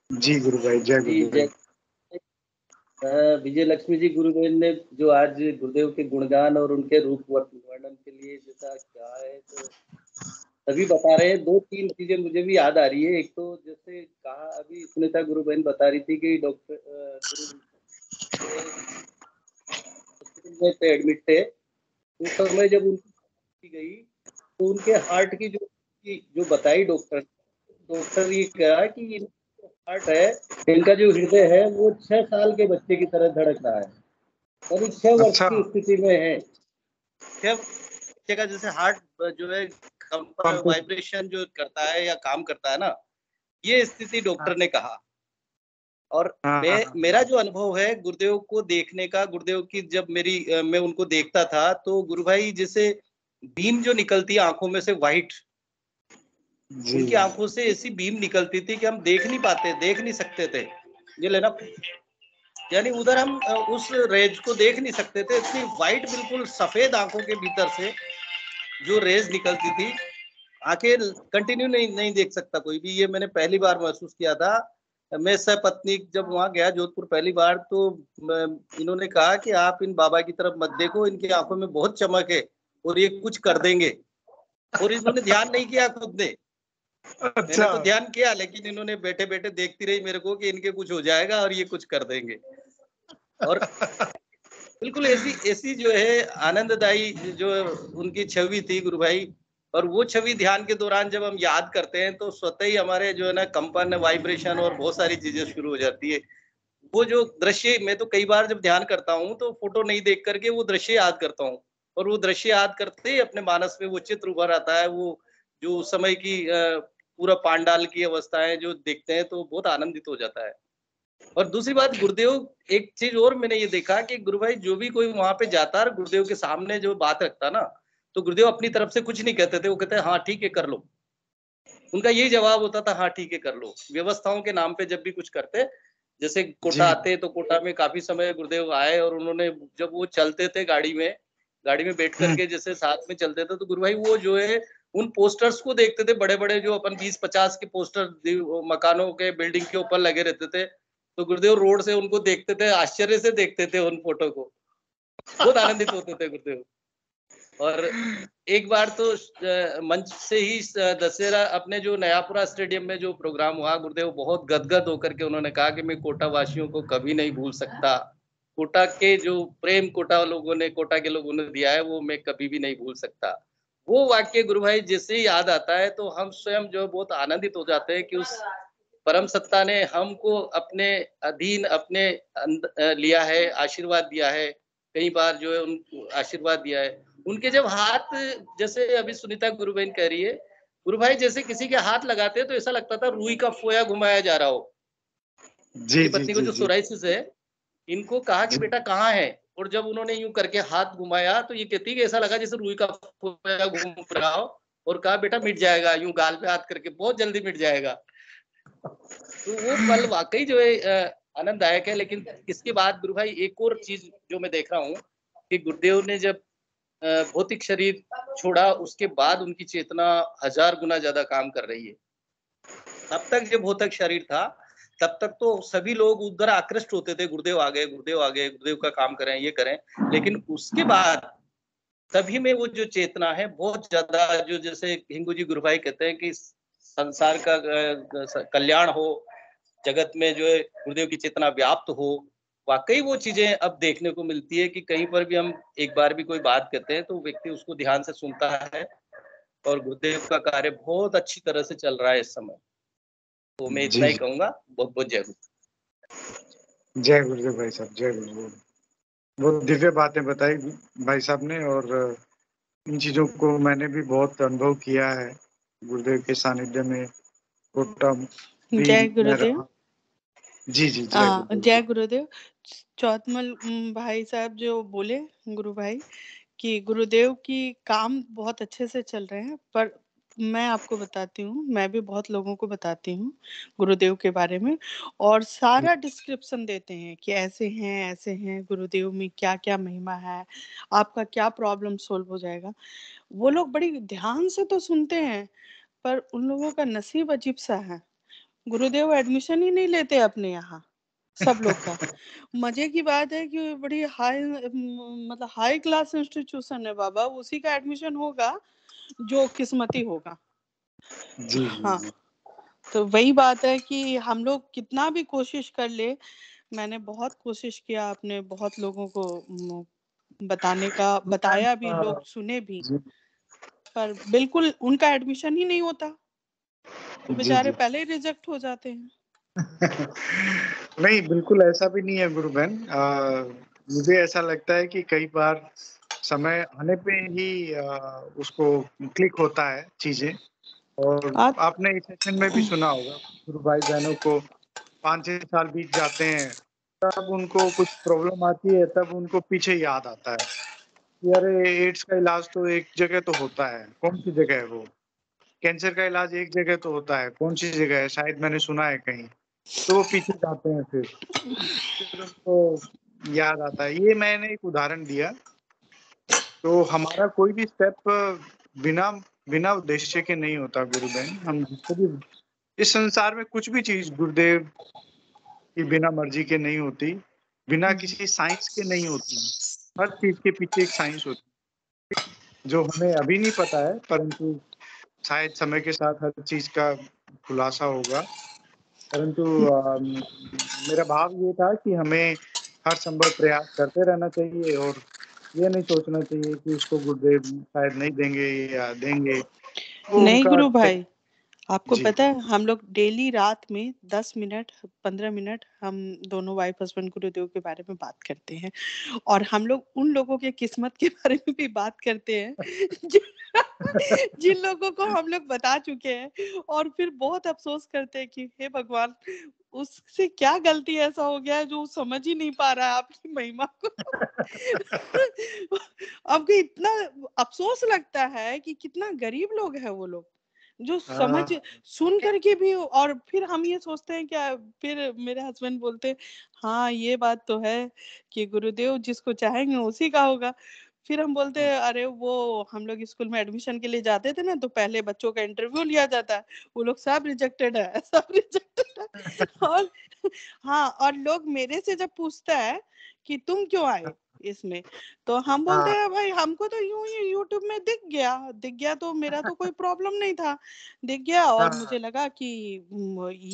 जी गुरु भाई, जय जी गुरुदेव। विजय लक्ष्मी जी गुरुदेव ने जो आज गुरुदेव के गुणगान और उनके रूप वर्णन के लिए जैसा कहा है, तो सभी बता रहे हैं। 2-3 चीजें मुझे भी याद आ रही है। एक तो जैसे कहा अभी सुनीता गुरु बहन बता रही थी कि डॉक्टर हॉस्पिटल में एडमिट थे, उस समय जब उनकी गई तो उनके हार्ट की जो बताई डॉक्टर ये कहा कि हार्ट है, इनका जो हृदय है वो 6 साल के बच्चे की तरह धड़क रहा है, यानी 6 वर्ष अच्छा। की स्थिति में है। 6 बच्चे का जैसे हार्ट जो है वाइब्रेशन जो करता है या काम करता है ना, ये स्थिति डॉक्टर ने कहा। और मेरा जो अनुभव है गुरुदेव को देखने का, गुरुदेव की जब मैं उनको देखता था, तो गुरु भाई जैसे बीम जो निकलती है आंखों में से व्हाइट, उनकी आंखों से ऐसी बीम निकलती थी कि हम देख नहीं सकते थे। ये लेना, यानी उधर हम उस रेज को देख नहीं सकते थे। इतनी व्हाइट बिल्कुल सफेद आंखों के भीतर से जो रेज निकलती थी, आंखें कंटिन्यू नहीं देख सकता कोई भी। ये मैंने पहली बार महसूस किया था। मैं सपत्नी जब वहां गया जोधपुर पहली बार, तो इन्होंने कहा कि आप इन बाबा की तरफ मत देखो, इनकी आंखों में बहुत चमक है और ये कुछ कर देंगे। और इन्होंने ध्यान नहीं किया खुद ने। अच्छा। मैंने तो ध्यान किया, लेकिन इन्होंने बैठे बैठे देखती रही मेरे को कि इनके कुछ हो जाएगा और ये कुछ कर देंगे। और बिल्कुल ऐसी जो है आनंददायी जो उनकी छवि थी गुरु भाई। और वो छवि ध्यान के दौरान जब हम याद करते हैं तो स्वतः ही हमारे जो है ना कंपन, वाइब्रेशन और बहुत सारी चीजें शुरू हो जाती है। वो जो दृश्य, मैं तो कई बार जब ध्यान करता हूँ तो फोटो नहीं देख करके वो दृश्य याद करता हूँ, और वो दृश्य याद करते ही अपने मानस में वो चित्र उभर आता है। वो जो उस समय की पूरा पांडाल की अवस्थाएं जो देखते हैं तो बहुत आनंदित हो जाता है। और दूसरी बात, गुरुदेव, एक चीज और मैंने ये देखा कि गुरु भाई जो भी कोई वहां पे जाता है गुरुदेव के सामने जो बात रखता ना, तो गुरुदेव अपनी तरफ से कुछ नहीं कहते थे। वो कहते हैं हाँ ठीक है कर लो। उनका यही जवाब होता था, हाँ ठीक है कर लो। व्यवस्थाओं के नाम पे जब भी कुछ करते, जैसे कोटा आते तो कोटा में काफी समय गुरुदेव आए, और उन्होंने जब वो चलते थे गाड़ी में बैठ करके जैसे साथ में चलते थे, तो गुरु भाई वो जो है उन पोस्टर्स को देखते थे, बड़े बड़े जो अपन 20-50 के पोस्टर मकानों के, बिल्डिंग के ऊपर लगे रहते थे। तो गुरुदेव रोड से उनको देखते थे, आश्चर्य से देखते थे उन फोटो को, बहुत आनंदित होते थे गुरुदेव। और एक बार तो मंच से ही दशहरा अपने जो नयापुरा स्टेडियम में जो प्रोग्राम हुआ, गुरुदेव बहुत गदगद होकर के उन्होंने कहा कि मैं कोटा वासियों को कभी नहीं भूल सकता। कोटा के जो प्रेम कोटा के लोगों ने दिया है, वो मैं कभी भी नहीं भूल सकता। वो वाक्य गुरु भाई जैसे ही याद आता है तो हम स्वयं जो बहुत आनंदित हो जाते हैं कि उस परम सत्ता ने हमको अपने अधीन, अपने लिया है, आशीर्वाद दिया है। कई बार जो है उनको आशीर्वाद दिया है। उनके जब हाथ, जैसे अभी सुनीता गुरु बहन कह रही है, गुरु भाई जैसे किसी के हाथ लगाते हैं तो ऐसा लगता था रुई का फोया घुमाया जा रहा हो। जी पत्नी को जो सोराइसिस है, इनको कहा कि बेटा कहाँ है, और जब उन्होंने यूं करके हाथ घुमाया तो ये कहती कि ऐसा लगा जैसे रुई का फोया घूम रहा हो, और कहा बेटा मिट जाएगा, यूं गाल पे हाथ करके, बहुत जल्दी मिट जाएगा। तो वो पल वाकई जो है आनंददायक है। लेकिन इसके बाद गुरु भाई एक और चीज जो मैं देख रहा हूँ कि गुरुदेव ने जब भौतिक शरीर छोड़ा, उसके बाद उनकी चेतना 1000 गुना ज्यादा काम कर रही है। तब तक जब भौतिक शरीर था, तब तक तो सभी लोग उधर आकृष्ट होते थे, गुरुदेव आ गए, गुरुदेव आ गए, गुरुदेव का काम करें, ये करें। लेकिन उसके बाद तभी में वो जो चेतना है बहुत ज्यादा, जो जैसे हिंगू जी गुरु भाई कहते हैं कि संसार का कल्याण हो, जगत में जो है गुरुदेव की चेतना व्याप्त हो। वाकई वो चीजें अब देखने को मिलती है कि कहीं पर भी हम एक बार भी कोई बात कहते हैं तो व्यक्ति उसको ध्यान से सुनता है, और गुरुदेव का कार्य बहुत अच्छी तरह से चल रहा है इस समय। तो मैं इतना ही कहूंगा। बहुत बहुत जय गुरु। जय गुरुदेव भाई साहब, जय गुरुदेव। बहुत दिव्य बातें बताई भाई साहब ने, और इन चीजों को मैंने भी बहुत अनुभव किया है गुरुदेव के सानिध्य में। कोटा जय गुरुदेव। जी जी जय गुरुदेव। चौथमल भाई साहब जो बोले, गुरु भाई, कि गुरुदेव की काम बहुत अच्छे से चल रहे हैं, पर मैं आपको बताती हूँ, मैं भी बहुत लोगों को बताती हूँ गुरुदेव के बारे में, और सारा डिस्क्रिप्शन देते हैं कि ऐसे हैं गुरुदेव में क्या क्या महिमा है, आपका क्या प्रॉब्लम सोल्व हो जाएगा। वो लोग बड़ी ध्यान से तो सुनते हैं, पर उन लोगों का नसीब अजीब सा है। गुरुदेव एडमिशन ही नहीं लेते अपने यहाँ सब लोग का। मजे की बात है कि बड़ी मतलब हाई क्लास इंस्टीट्यूशन है बाबा, उसी का एडमिशन होगा जो किस्मती होगा। जी जी हाँ, जी। तो वही बात है कि हम लोग कितना भी कोशिश कर ले, मैंने बहुत कोशिश किया, अपने बहुत लोगों को बताने का, बताया भी, लोग सुने भी, जी पर बिल्कुल उनका एडमिशन ही नहीं होता, तो जी बेचारे जी। पहले ही रिजेक्ट हो जाते हैं। नहीं, बिल्कुल ऐसा भी नहीं है गुरु बहन। मुझे ऐसा लगता है कि कई बार समय आने पे ही उसको क्लिक होता है चीजें। और आप आपने इस सेशन में भी सुना होगा, गुरु भाई बहनों को 5-6 साल बीत जाते हैं, तब उनको कुछ प्रॉब्लम आती है, तब उनको पीछे याद आता है कि अरे एड्स का इलाज तो एक जगह तो होता है, कौन सी जगह है वो? कैंसर का इलाज एक जगह तो होता है, कौन सी जगह है? शायद मैंने सुना है कहीं। तो वो पीछे जाते हैं फिर उनको याद आता है। ये मैंने एक उदाहरण दिया। तो हमारा कोई भी स्टेप बिना बिना उद्देश्य के नहीं होता गुरु बहन। हम जिसको भी इस संसार में कुछ भी चीज गुरुदेव की बिना मर्जी के नहीं होती, बिना किसी साइंस के नहीं होती। हर चीज के पीछे एक साइंस होती है जो हमें अभी नहीं पता है, परंतु शायद समय के साथ हर चीज का खुलासा होगा। परंतु मेरा भाव ये था कि हमें हर संभव प्रयास करते रहना चाहिए और ये नहीं सोचना चाहिए कि इसको गुरुदेव शायद नहीं देंगे या देंगे। वो नहीं उनका गुरु भाई, आपको जी पता है हम लोग डेली रात में 10 मिनट 15 मिनट हम दोनों वाइफ हस्बैंड गुरुदेव के बारे में बात करते हैं, और हम लोग उन लोगों के किस्मत के बारे में भी बात करते हैं जिन लोगों को हम लोग बता चुके हैं, और फिर बहुत अफसोस करते हैं कि हे भगवान, उससे क्या गलती ऐसा हो गया है जो समझ ही नहीं पा रहा है आपकी महिमा को। आपको इतना अफसोस लगता है कि कितना गरीब लोग हैं वो लोग जो समझ सुन करके भी, और फिर हम ये सोचते हैं क्या, फिर मेरे हस्बैंड बोलते हाँ ये बात तो है कि गुरुदेव जिसको चाहेंगे उसी का होगा। फिर हम बोलते हैं अरे वो हम लोग स्कूल में एडमिशन के लिए जाते थे ना, तो पहले बच्चों का इंटरव्यू लिया जाता है, वो लोग सब रिजेक्टेड है, सब रिजेक्टेड है। और हाँ, और लोग मेरे से जब पूछता है कि तुम क्यों आए इसमें, तो हम बोलते हैं भाई हमको तो यूं ही यूट्यूब में दिख गया, तो मेरा तो कोई प्रॉब्लम नहीं था, दिख गया और मुझे लगा कि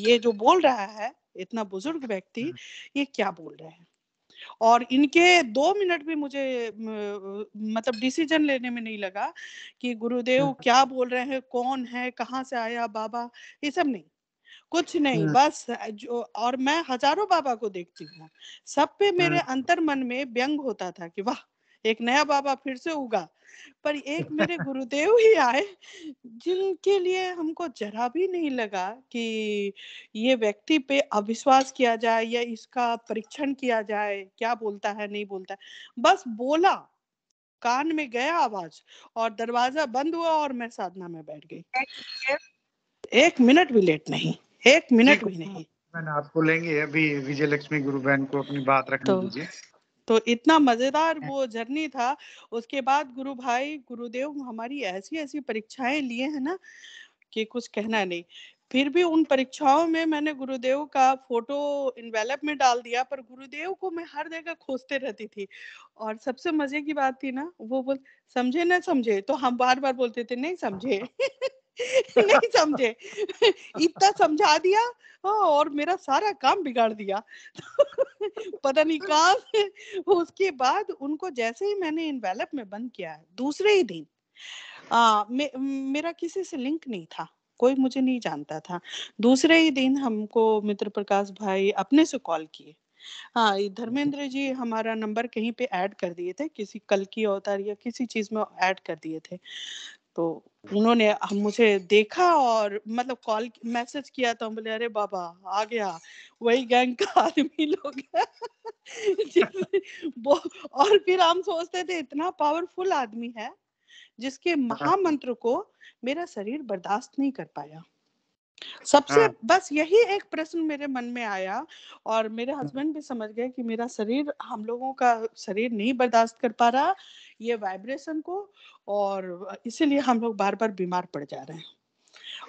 ये जो बोल रहा है इतना बुजुर्ग व्यक्ति, ये क्या बोल रहे हैं। और इनके 2 मिनट भी मुझे मतलब डिसीजन लेने में नहीं लगा कि गुरुदेव क्या बोल रहे हैं, कौन है, कहाँ से आया बाबा, ये सब नहीं, कुछ नहीं, बस जो, और मैं हजारों बाबा को देखती हूँ, सब पे मेरे अंतर मन में व्यंग होता था कि वाह एक नया बाबा फिर से उगा, पर एक मेरे गुरुदेव ही आए जिनके लिए हमको जरा भी नहीं लगा कि ये व्यक्ति पे अविश्वास किया जाए या इसका परीक्षण किया जाए, क्या बोलता है नहीं बोलता है, बस बोला, कान में गया आवाज, और दरवाजा बंद हुआ और मैं साधना में बैठ गई। 1 मिनट भी लेट नहीं, 1 मिनट भी नहीं। मैंने आपको लेंगे अभी विजय लक्ष्मी गुरु बहन को अपनी बात रखने दीजिए। तो इतना मजेदार वो जर्नी था। उसके बाद गुरु भाई गुरुदेव हमारी ऐसी ऐसी परीक्षाएं लिए हैं ना कि कुछ कहना नहीं। फिर भी उन परीक्षाओं में मैंने गुरुदेव का फोटो इन्वेलप में डाल दिया, पर गुरुदेव को मैं हर जगह खोजते रहती थी। और सबसे मजे की बात थी ना, वो बोल समझे ना समझे, तो हम बार बार बोलते थे नहीं समझे नहीं समझे इतना समझा दिया, और मेरा सारा काम बिगाड़ दिया पता नहीं कहाँ से। उसके बाद उनको जैसे ही मैंने इन्वेलप में बंद किया, दूसरे ही दिन मेरा किसी से लिंक नहीं था, कोई मुझे नहीं जानता था, दूसरे ही दिन हमको मित्र प्रकाश भाई अपने से कॉल किए। हाँ, धर्मेंद्र जी हमारा नंबर कहीं पे ऐड कर दिए थे, किसी कल की अवतार या किसी चीज में ऐड कर दिए थे, तो उन्होंने मुझे देखा और मतलब कॉल मैसेज किया, तो हम बोले अरे बाबा आ गया, वही गैंग का आदमी लोग और फिर हम सोचते थे इतना पावरफुल आदमी है, जिसके महामंत्र को मेरा शरीर बर्दाश्त नहीं कर पाया। सबसे बस यही एक प्रश्न मेरे मन में आया और मेरे हस्बैंड भी समझ गए कि मेरा शरीर, हम लोगों का शरीर नहीं बर्दाश्त कर पा रहा ये वाइब्रेशन को, और इसीलिए हम लोग बार बार बीमार पड़ जा रहे हैं।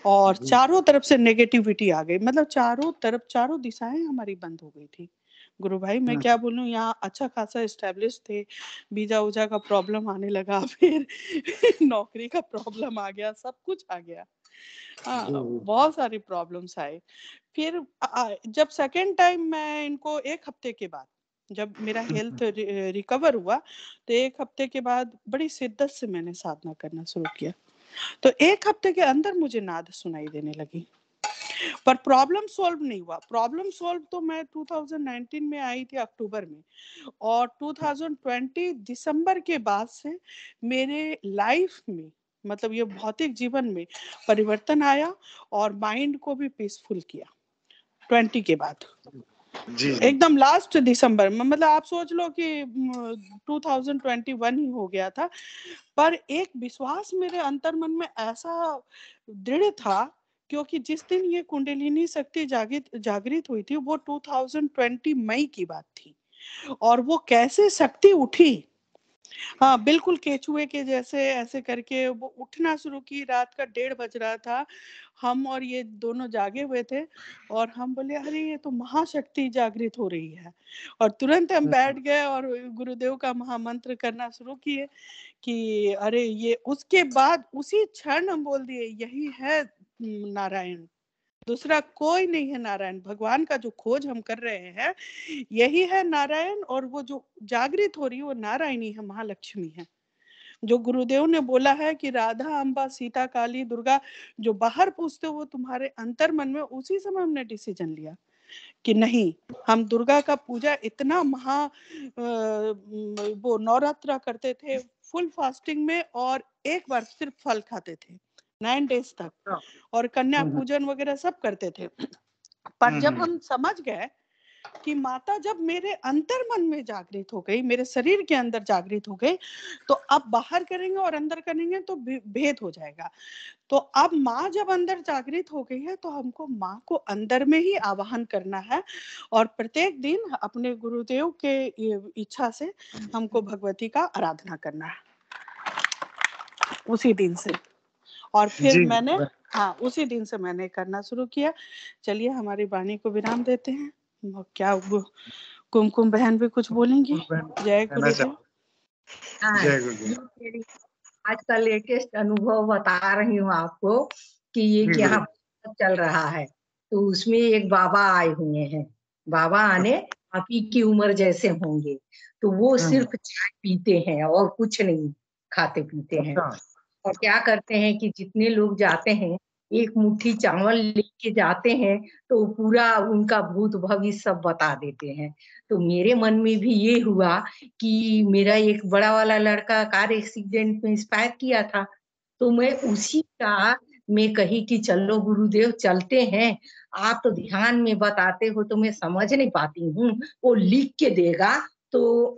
और चारों तरफ से नेगेटिविटी आ गई, मतलब चारों तरफ, चारों दिशाएं हमारी बंद हो गई थी। गुरु भाई मैं क्या बोलूं, यहाँ अच्छा खासा एस्टेब्लिश थे, वीजा उजा का प्रॉब्लम आने लगा, फिर नौकरी का प्रॉब्लम आ गया, सब कुछ आ गया। हाँ, बहुत सारी प्रॉब्लम्स आए। फिर जब सेकेंड टाइम मैं इनको 1 हफ्ते के बाद, जब मेरा हेल्थ रिकवर हुआ, तो 1 हफ्ते के बाद बड़ी शिद्दत से मैंने साधना करना शुरू किया। तो 1 हफ्ते के अंदर मुझे नाद सुनाई देने लगी, पर प्रॉब्लम सॉल्व नहीं हुआ। प्रॉब्लम सॉल्व तो मैं 2019 में आई थी अक्टूबर में, और 2020 दिसंबर के बाद से मेरे लाइफ में, मतलब ये भौतिक जीवन में परिवर्तन आया और माइंड को भी पीसफुल किया 20 के बाद जी। एकदम लास्ट दिसंबर में, मतलब आप सोच लो कि 2021 ही हो गया था, पर एक विश्वास मेरे अंतर्मन में ऐसा दृढ़ था, क्योंकि जिस दिन ये कुंडलिनी शक्ति जागृत हुई थी वो 2020 मई की बात थी, और वो कैसे शक्ति उठी, हाँ बिल्कुल केचुए के जैसे ऐसे करके वो उठना शुरू की। रात का 1:30 बज रहा था, हम और ये दोनों जागे हुए थे, और हम बोले अरे ये तो महाशक्ति जागृत हो रही है, और तुरंत हम बैठ गए और गुरुदेव का महामंत्र करना शुरू किए कि अरे ये, उसके बाद उसी क्षण हम बोल दिए यही है नारायण, दूसरा कोई नहीं है नारायण। भगवान का जो खोज हम कर रहे हैं यही है नारायण, और वो जो जागृत हो रही है वो नारायणी है, महालक्ष्मी है। जो गुरुदेव ने बोला है कि राधा, अम्बा, सीता, काली, दुर्गा जो बाहर पूछते हो वो तुम्हारे अंतर मन में, उसी समय हमने डिसीजन लिया कि नहीं, हम दुर्गा का पूजा इतना वो नवरात्रा करते थे फुल फास्टिंग में, और एक बार सिर्फ फल खाते थे 9 डेज तक, और कन्या पूजन वगैरह सब करते थे। पर जब हम समझ गए कि माता जब मेरे अंतर मन में जागृत हो गई, मेरे शरीर के अंदर जागृत हो गई, तो अब बाहर करेंगे और अंदर करेंगे तो भेद हो जाएगा। तो अब माँ जब अंदर जागृत हो गई है तो हमको माँ को अंदर में ही आवाहन करना है, और प्रत्येक दिन अपने गुरुदेव के इच्छा से हमको भगवती का आराधना करना है उसी दिन से। और फिर मैंने उसी दिन से मैंने करना शुरू किया। चलिए हमारी वाणी को विराम देते हैं। क्या कुमकुम बहन भी कुछ बोलेंगी? जय गुरुदेव। जय गुरुदेव। आज का लेटेस्ट अनुभव बता रही हूँ आपको कि ये क्या चल रहा है। तो उसमें एक बाबा आए हुए हैं, बाबा आने आप ही की उम्र जैसे होंगे, तो वो सिर्फ चाय पीते हैं और कुछ नहीं खाते पीते हैं। और क्या करते हैं कि जितने लोग जाते हैं एक मुट्ठी चावल लेके जाते हैं तो पूरा उनका भूत भविष्य सब बता देते हैं। तो मेरे मन में भी ये हुआ कि मेरा एक बड़ा वाला लड़का कार एक्सीडेंट में एक्सपायर किया था, तो मैं उसी का मैं कही कि चलो गुरुदेव चलते हैं, आप तो ध्यान में बताते हो तो मैं समझ नहीं पाती हूँ, वो लिख के देगा तो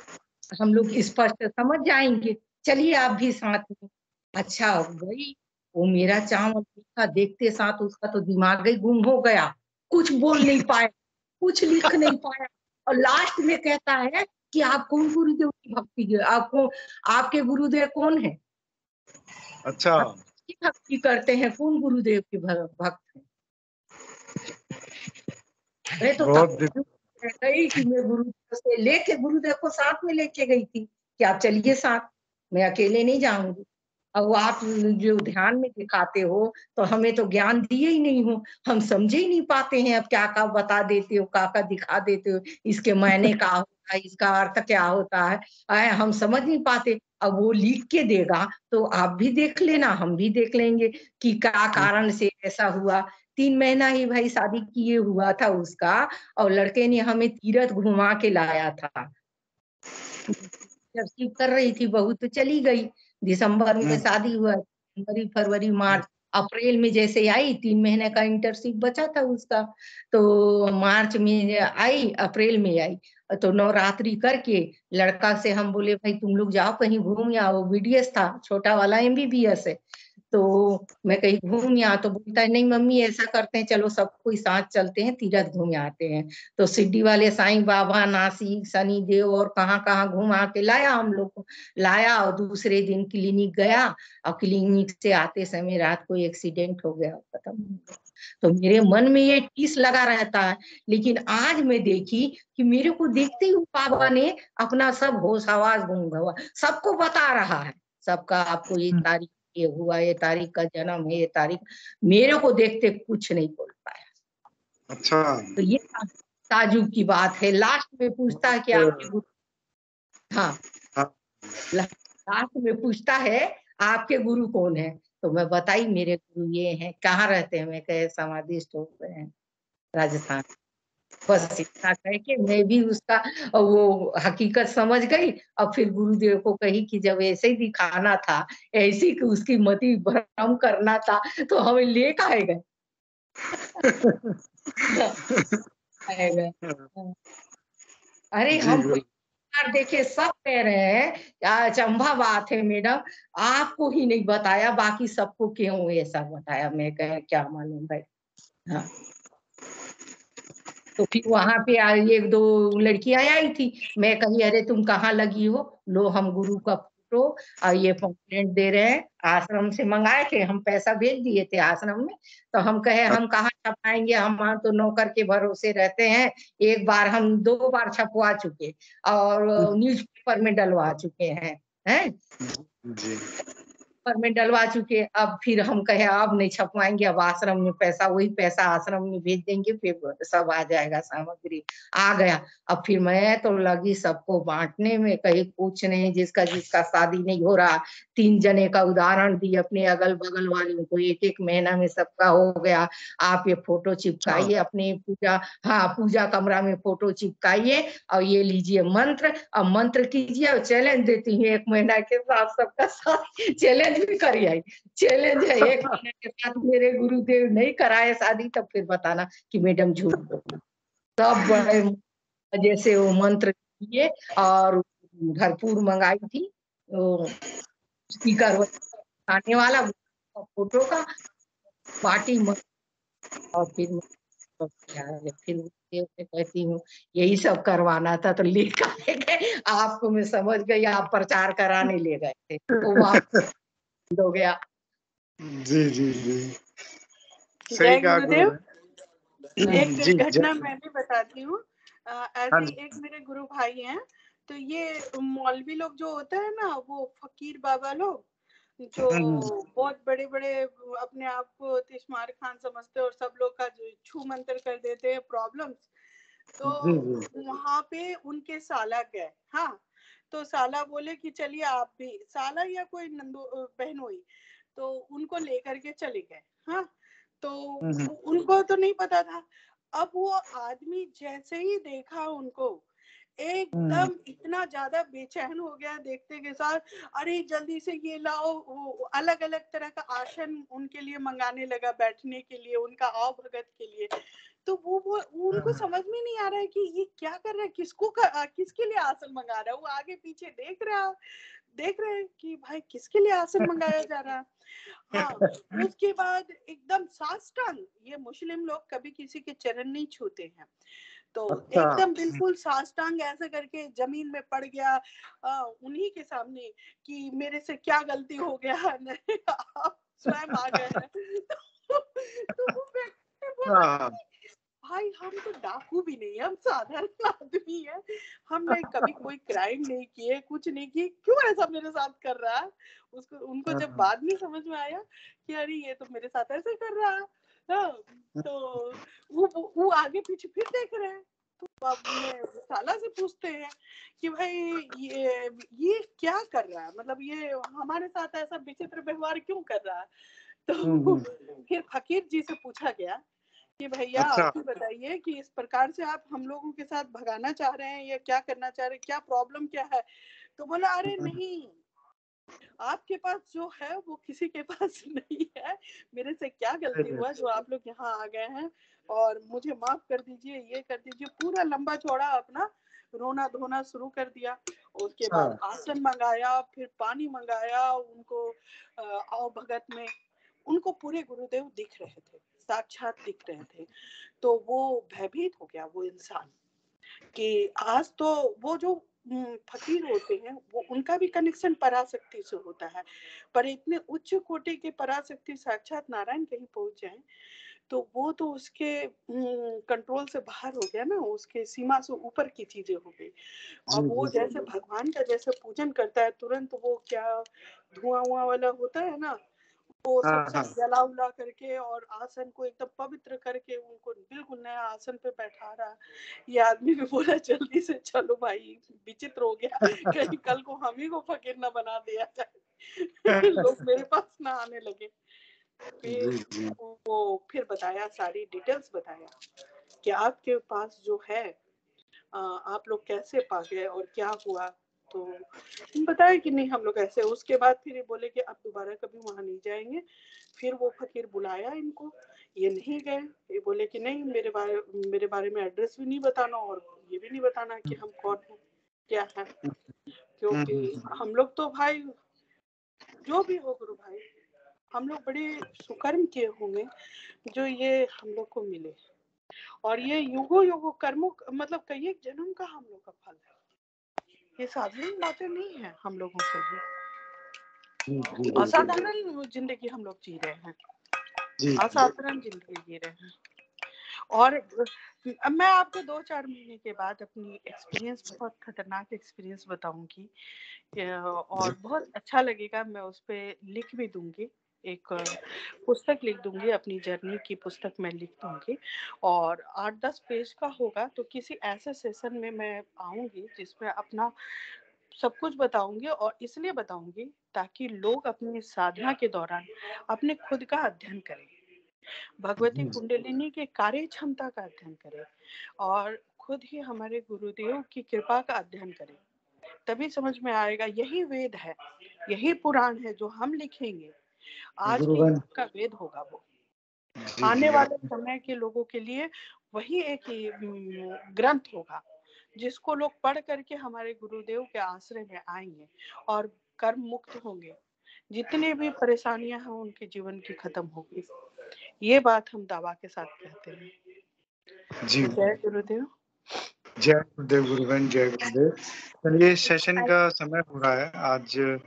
हम लोग स्पष्ट समझ जाएंगे, चलिए आप भी साथ में। अच्छा वही वो मेरा चावल लिखा देखते साथ उसका तो दिमाग ही गुम हो गया, कुछ बोल नहीं पाया, कुछ लिख नहीं पाया, और लास्ट में कहता है कि आप कौन गुरुदेव की भक्ति, आपको आपके गुरुदेव कौन है? अच्छा, भक्ति करते हैं, कौन गुरुदेव के भक्त हैं? मैं तो गई कि मैं गुरुदेव से लेके गुरुदेव को साथ में लेके गई थी कि आप चलिए साथ, मैं अकेले नहीं जाऊंगी। अब आप जो ध्यान में दिखाते हो तो हमें तो ज्ञान दिए ही नहीं हो, हम समझे ही नहीं पाते हैं। अब क्या क्या बता देते हो, क्या दिखा देते हो, इसके मायने क्या होता है, इसका अर्थ क्या होता है, हम समझ नहीं पाते। अब वो लिख के देगा तो आप भी देख लेना, हम भी देख लेंगे कि क्या कारण से ऐसा हुआ। 3 महीना ही भाई शादी किए हुआ था उसका, और लड़के ने हमें तीरथ घुमा के लाया था। जब कर रही थी बहू तो चली गई, दिसंबर में शादी हुआ, जनवरी फरवरी मार्च अप्रैल में जैसे आई, 3 महीने का इंटर्नशिप बचा था उसका, तो मार्च में आई, अप्रैल में आई। तो नवरात्रि करके लड़का से हम बोले भाई तुम लोग जाओ कहीं घूम आओ, बीडीएस था, छोटा वाला एमबीबीएस है। तो मैं कहीं घूम यहाँ, तो बोलता है नहीं मम्मी ऐसा करते हैं, चलो सब कोई साथ चलते हैं, तीरथ घूम आते हैं। तो सिड्डी वाले साईं बाबा, नासिक, शनि देव और कहाँ कहाँ घुमा के लाया हम लोग को, लाया। और दूसरे दिन क्लिनिक गया, और क्लिनिक से आते समय रात को एक्सीडेंट हो गया, खत्म। तो मेरे मन में ये टीस लगा रहता है। लेकिन आज मैं देखी कि मेरे को देखते ही बाबा ने अपना सब होश आवाज गुम गवा, सबको बता रहा है, सबका आपको ये तारीख ये हुआ, ये तारीख का जन्म है, ये तारीख। मेरे को देखते कुछ नहीं बोल पाया। अच्छा। तो ये ताजुब की बात है। लास्ट में पूछता है कि आपके गुरु, हाँ, लास्ट में पूछता है आपके गुरु कौन है, तो मैं बताई मेरे गुरु ये हैं। कहाँ रहते हैं, मैं कहे समाधिस्थ हो गए हैं राजस्थान। बस इतना कह के मैं भी उसका वो हकीकत समझ गई। और फिर गुरुदेव को कही कि जब ऐसे ही दिखाना था, ऐसी कि उसकी मति भ्रम करना था, तो हमें ले आए गए। अरे हम देखे सब कह रहे हैं, अचंभा बात है मैडम, आपको ही नहीं बताया, बाकी सबको क्यों ऐसा बताया। मैं कहे क्या मालूम भाई। हाँ, तो फिर वहां पे एक दो लड़कियां आई थी, मैं कही अरे तुम कहाँ लगी हो, लो हम गुरु का फोटो और ये पॉम्पलेट दे रहे हैं, आश्रम से मंगाए थे, हम पैसा भेज दिए थे आश्रम में। तो हम कहे हम कहाँ छपाएंगे, हम तो नौकर के भरोसे रहते हैं। एक बार हम 2 बार छपवा चुके और न्यूज़पेपर में डलवा चुके हैं जी। पर में डलवा चुके। अब फिर हम कहे अब नहीं छपवाएंगे, अब आश्रम में पैसा, वही पैसा आश्रम में भेज देंगे, फिर सब आ जाएगा, सामग्री आ गया। अब फिर मैं तो लगी सबको बांटने में, कहीं कुछ नहीं, जिसका जिसका शादी नहीं हो रहा, 3 जने का उदाहरण दी अपने अगल बगल वालों को, 1-1 महीना में सबका हो गया। आप ये फोटो चिपकाइए अपने पूजा, हाँ पूजा कमरा में फोटो चिपकाइए, और ये लीजिए मंत्र, और मंत्र कीजिए, और चैलेंज देती हूँ 1 महीना के साथ सबका साथ चैलेंज भी करी आई। चैलेंज है 1 महीने के साथ मेरे गुरुदेव नहीं कराए शादी, तब फिर बताना कि मैडम झूठ बोल। सब बड़े जैसे वो मंत्र किए, और भरपूर मंगाई थी स्पीकर आने वाला फोटो का पार्टी, और फिर कहती हूँ यही सब करवाना था, तो लेकर गए आपको, मैं समझ गई आप प्रचार कराने ले गए थे, वो वापस हो गया। जी जी जी, जय सही कहा गुरुदेव। गुरु। जी एक घटना मैं भी बताती हूँ। ऐसे हाँ एक मेरे गुरु भाई हैं, तो ये मौलवी लोग जो होता है ना, वो फकीर बाबा लोग जो बहुत बड़े बड़े अपने आप को तिश्मार खान समझते हैं और सब लोग का छू मंतर कर देते हैं प्रॉब्लम्स। तो वहां पे उनके साला गए, हाँ, तो साला बोले कि चलिए आप भी, साला या कोई नंदू बहन हुई, तो उनको लेकर के चले गए। हाँ, तो उनको तो नहीं पता था। अब वो आदमी जैसे ही देखा उनको, एकदम इतना ज्यादा बेचैन हो गया देखते के साथ, अरे जल्दी से ये लाओ, अलग अलग तरह का आसन उनके लिए मंगाने लगा, बैठने के लिए, उनका आओ भगत के लिए। तो वो उनको समझ में नहीं आ रहा है कि ये क्या कर रहा है, किसके लिए आसन मंगा रहा है। वो आगे पीछे देख रहे हैं कि भाई किसके लिए आसन मंगाया जा रहा है। हाँ, उसके बाद एकदम साष्टांग, ये मुस्लिम लोग कभी किसी के चरण नहीं छूते हैं, तो एकदम बिल्कुल साष्टांग ऐसे करके जमीन में पड़ गया उन्हीं के सामने कि मेरे से क्या गलती हो गया, आप स्वयं आ गए हैं। तो वो व्यक्ति बोला भाई हम तो डाकू भी नहीं, हम साधारण आदमी है, हमने कभी कोई क्राइम नहीं किए, कुछ नहीं किए, क्यों ऐसा मेरे साथ कर रहा है। उनको जब बाद में समझ में आया कि अरे ये तो मेरे साथ ऐसे कर रहा है, तो वो आगे पीछे फिर देख रहे हैं। तो अब साला से पूछते हैं कि भाई ये क्या कर रहा है, मतलब ये हमारे साथ ऐसा विचित्र व्यवहार क्यों कर रहा है। तो फिर फकीर जी से पूछा गया कि भैया आप ही बताइए कि इस प्रकार से आप हम लोगों के साथ भगाना चाह रहे हैं या क्या करना चाह रहे हैं, क्या प्रॉब्लम क्या है। तो बोला अरे नहीं, आपके पास जो है वो किसी के पास नहीं है। मेरे से क्या गलती हुआ जो आप लोग यहाँ आ गए हैं, और मुझे माफ कर दीजिए, ये कर दीजिए। पूरा लंबा चौड़ा अपना रोना धोना शुरू कर दिया। उसके बाद आसन मंगाया, फिर पानी मंगाया उनको आओ भगत में। उनको पूरे गुरुदेव दिख रहे थे, साक्षात दिख रहे थे। तो वो भयभीत हो गया वो इंसान कि आज तो वो जो फकीर होते हैं वो उनका भी कनेक्शन पराशक्ति से होता है, पर इतने उच्च कोटि के पराशक्ति साक्षात नारायण कहीं पहुंच जाए तो वो तो उसके कंट्रोल से बाहर हो गया ना, उसके सीमा से ऊपर की चीजें हो गई। और वो जैसे भगवान का जैसे पूजन करता है, तुरंत वो क्या धुआं वाला होता है ना, वो सबसे जला उला करके और आसन को एकदम पवित्र करके उनको बिल्कुल नया आसन पे बैठा रहा। ये आदमी भी बोला जल्दी से चलो भाई, विचित्र हो गया, कहीं कल को हम ही को फकीर न बना दिया जाए। लोग मेरे पास ना आने लगे। फिर वो फिर बताया, सारी डिटेल्स बताया कि आपके पास जो है आप लोग कैसे पा गए और क्या हुआ। तो बताया कि नहीं हम लोग ऐसे। उसके बाद फिर ये बोले कि अब दोबारा कभी वहां नहीं जाएंगे। फिर वो फकीर बुलाया इनको, ये नहीं गए। ये बोले कि नहीं, मेरे बारे में एड्रेस भी नहीं बताना और ये भी नहीं बताना कि हम कौन हैं क्या है, क्योंकि हम लोग तो भाई जो भी हो गुरु भाई, हम लोग बड़े सुकर्म किए होंगे जो ये हम लोग को मिले। और ये युगो कर्मों मतलब कई एक जन्म का हम लोग का फल है। ये साधारण बातें नहीं है हम लोगों के लिए। असाधारण जिंदगी हम लोग जी रहे हैं, असाधारण जिंदगी जी रहे हैं। और मैं आपको 2-4 महीने के बाद अपनी एक्सपीरियंस, बहुत खतरनाक एक्सपीरियंस बताऊंगी और बहुत अच्छा लगेगा। मैं उस पर लिख भी दूंगी, एक पुस्तक लिख दूंगी, अपनी जर्नी की पुस्तक मैं लिख दूंगी। और 8-10 पेज का होगा। तो किसी ऐसे सेशन में मैं आऊंगी जिसमें अपना सब कुछ बताऊंगी। और इसलिए बताऊंगी ताकि लोग अपनी साधना के दौरान अपने खुद का अध्ययन करें, भगवती कुंडलिनी के कार्य क्षमता का अध्ययन करें और खुद ही हमारे गुरुदेव की कृपा का अध्ययन करें। तभी समझ में आएगा यही वेद है, यही पुराण है जो हम लिखेंगे। आज के युग का वेद होगा वो। आने वाले समय के लोगों के लिए वही एक ग्रंथ होगा जिसको लोग पढ़ करके हमारे गुरुदेव के आश्रय में आएंगे और कर्म मुक्त होंगे। जितनी भी परेशानियां हैं उनके जीवन की खत्म होगी। ये बात हम दावा के साथ कहते हैं। जी, जय गुरुदेव। जय गुरुदेव गुरुवन, जय गुरुदेव। चलिए, सेशन का समय हो रहा है। आज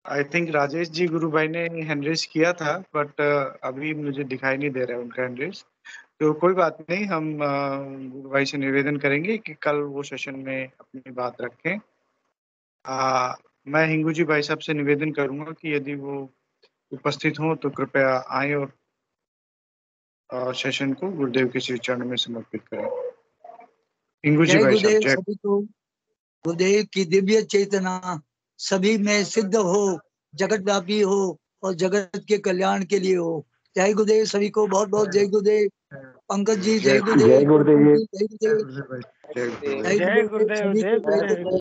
आई थिंक राजेश जी गुरु भाई ने हैंड रेज किया था, बट अभी मुझे दिखाई नहीं दे रहा है उनका हैंड रेज। तो कोई बात नहीं, हम गुरु भाई से निवेदन करेंगे कि कल वो सेशन में अपनी बात रखें। मैं हिंगू जी भाई साहब से निवेदन करूंगा कि यदि वो उपस्थित हो तो कृपया आए और सेशन को गुरुदेव के श्री चरण में समर्पित करें। हिंगू जी भाई साहब, जय सभी को गुरुदेव की दिव्य चेतना सभी में सिद्ध हो, जगत व्यापी हो और जगत के कल्याण के लिए हो। जय गुरुदेव सभी को, बहुत बहुत जय गुरुदेव। पंकज जी जय गुरुदेव, जय गुरुदेव, जय गुरुदेव, जय गुरुदेव, जय गुरुदेव, जय गुरुदेव।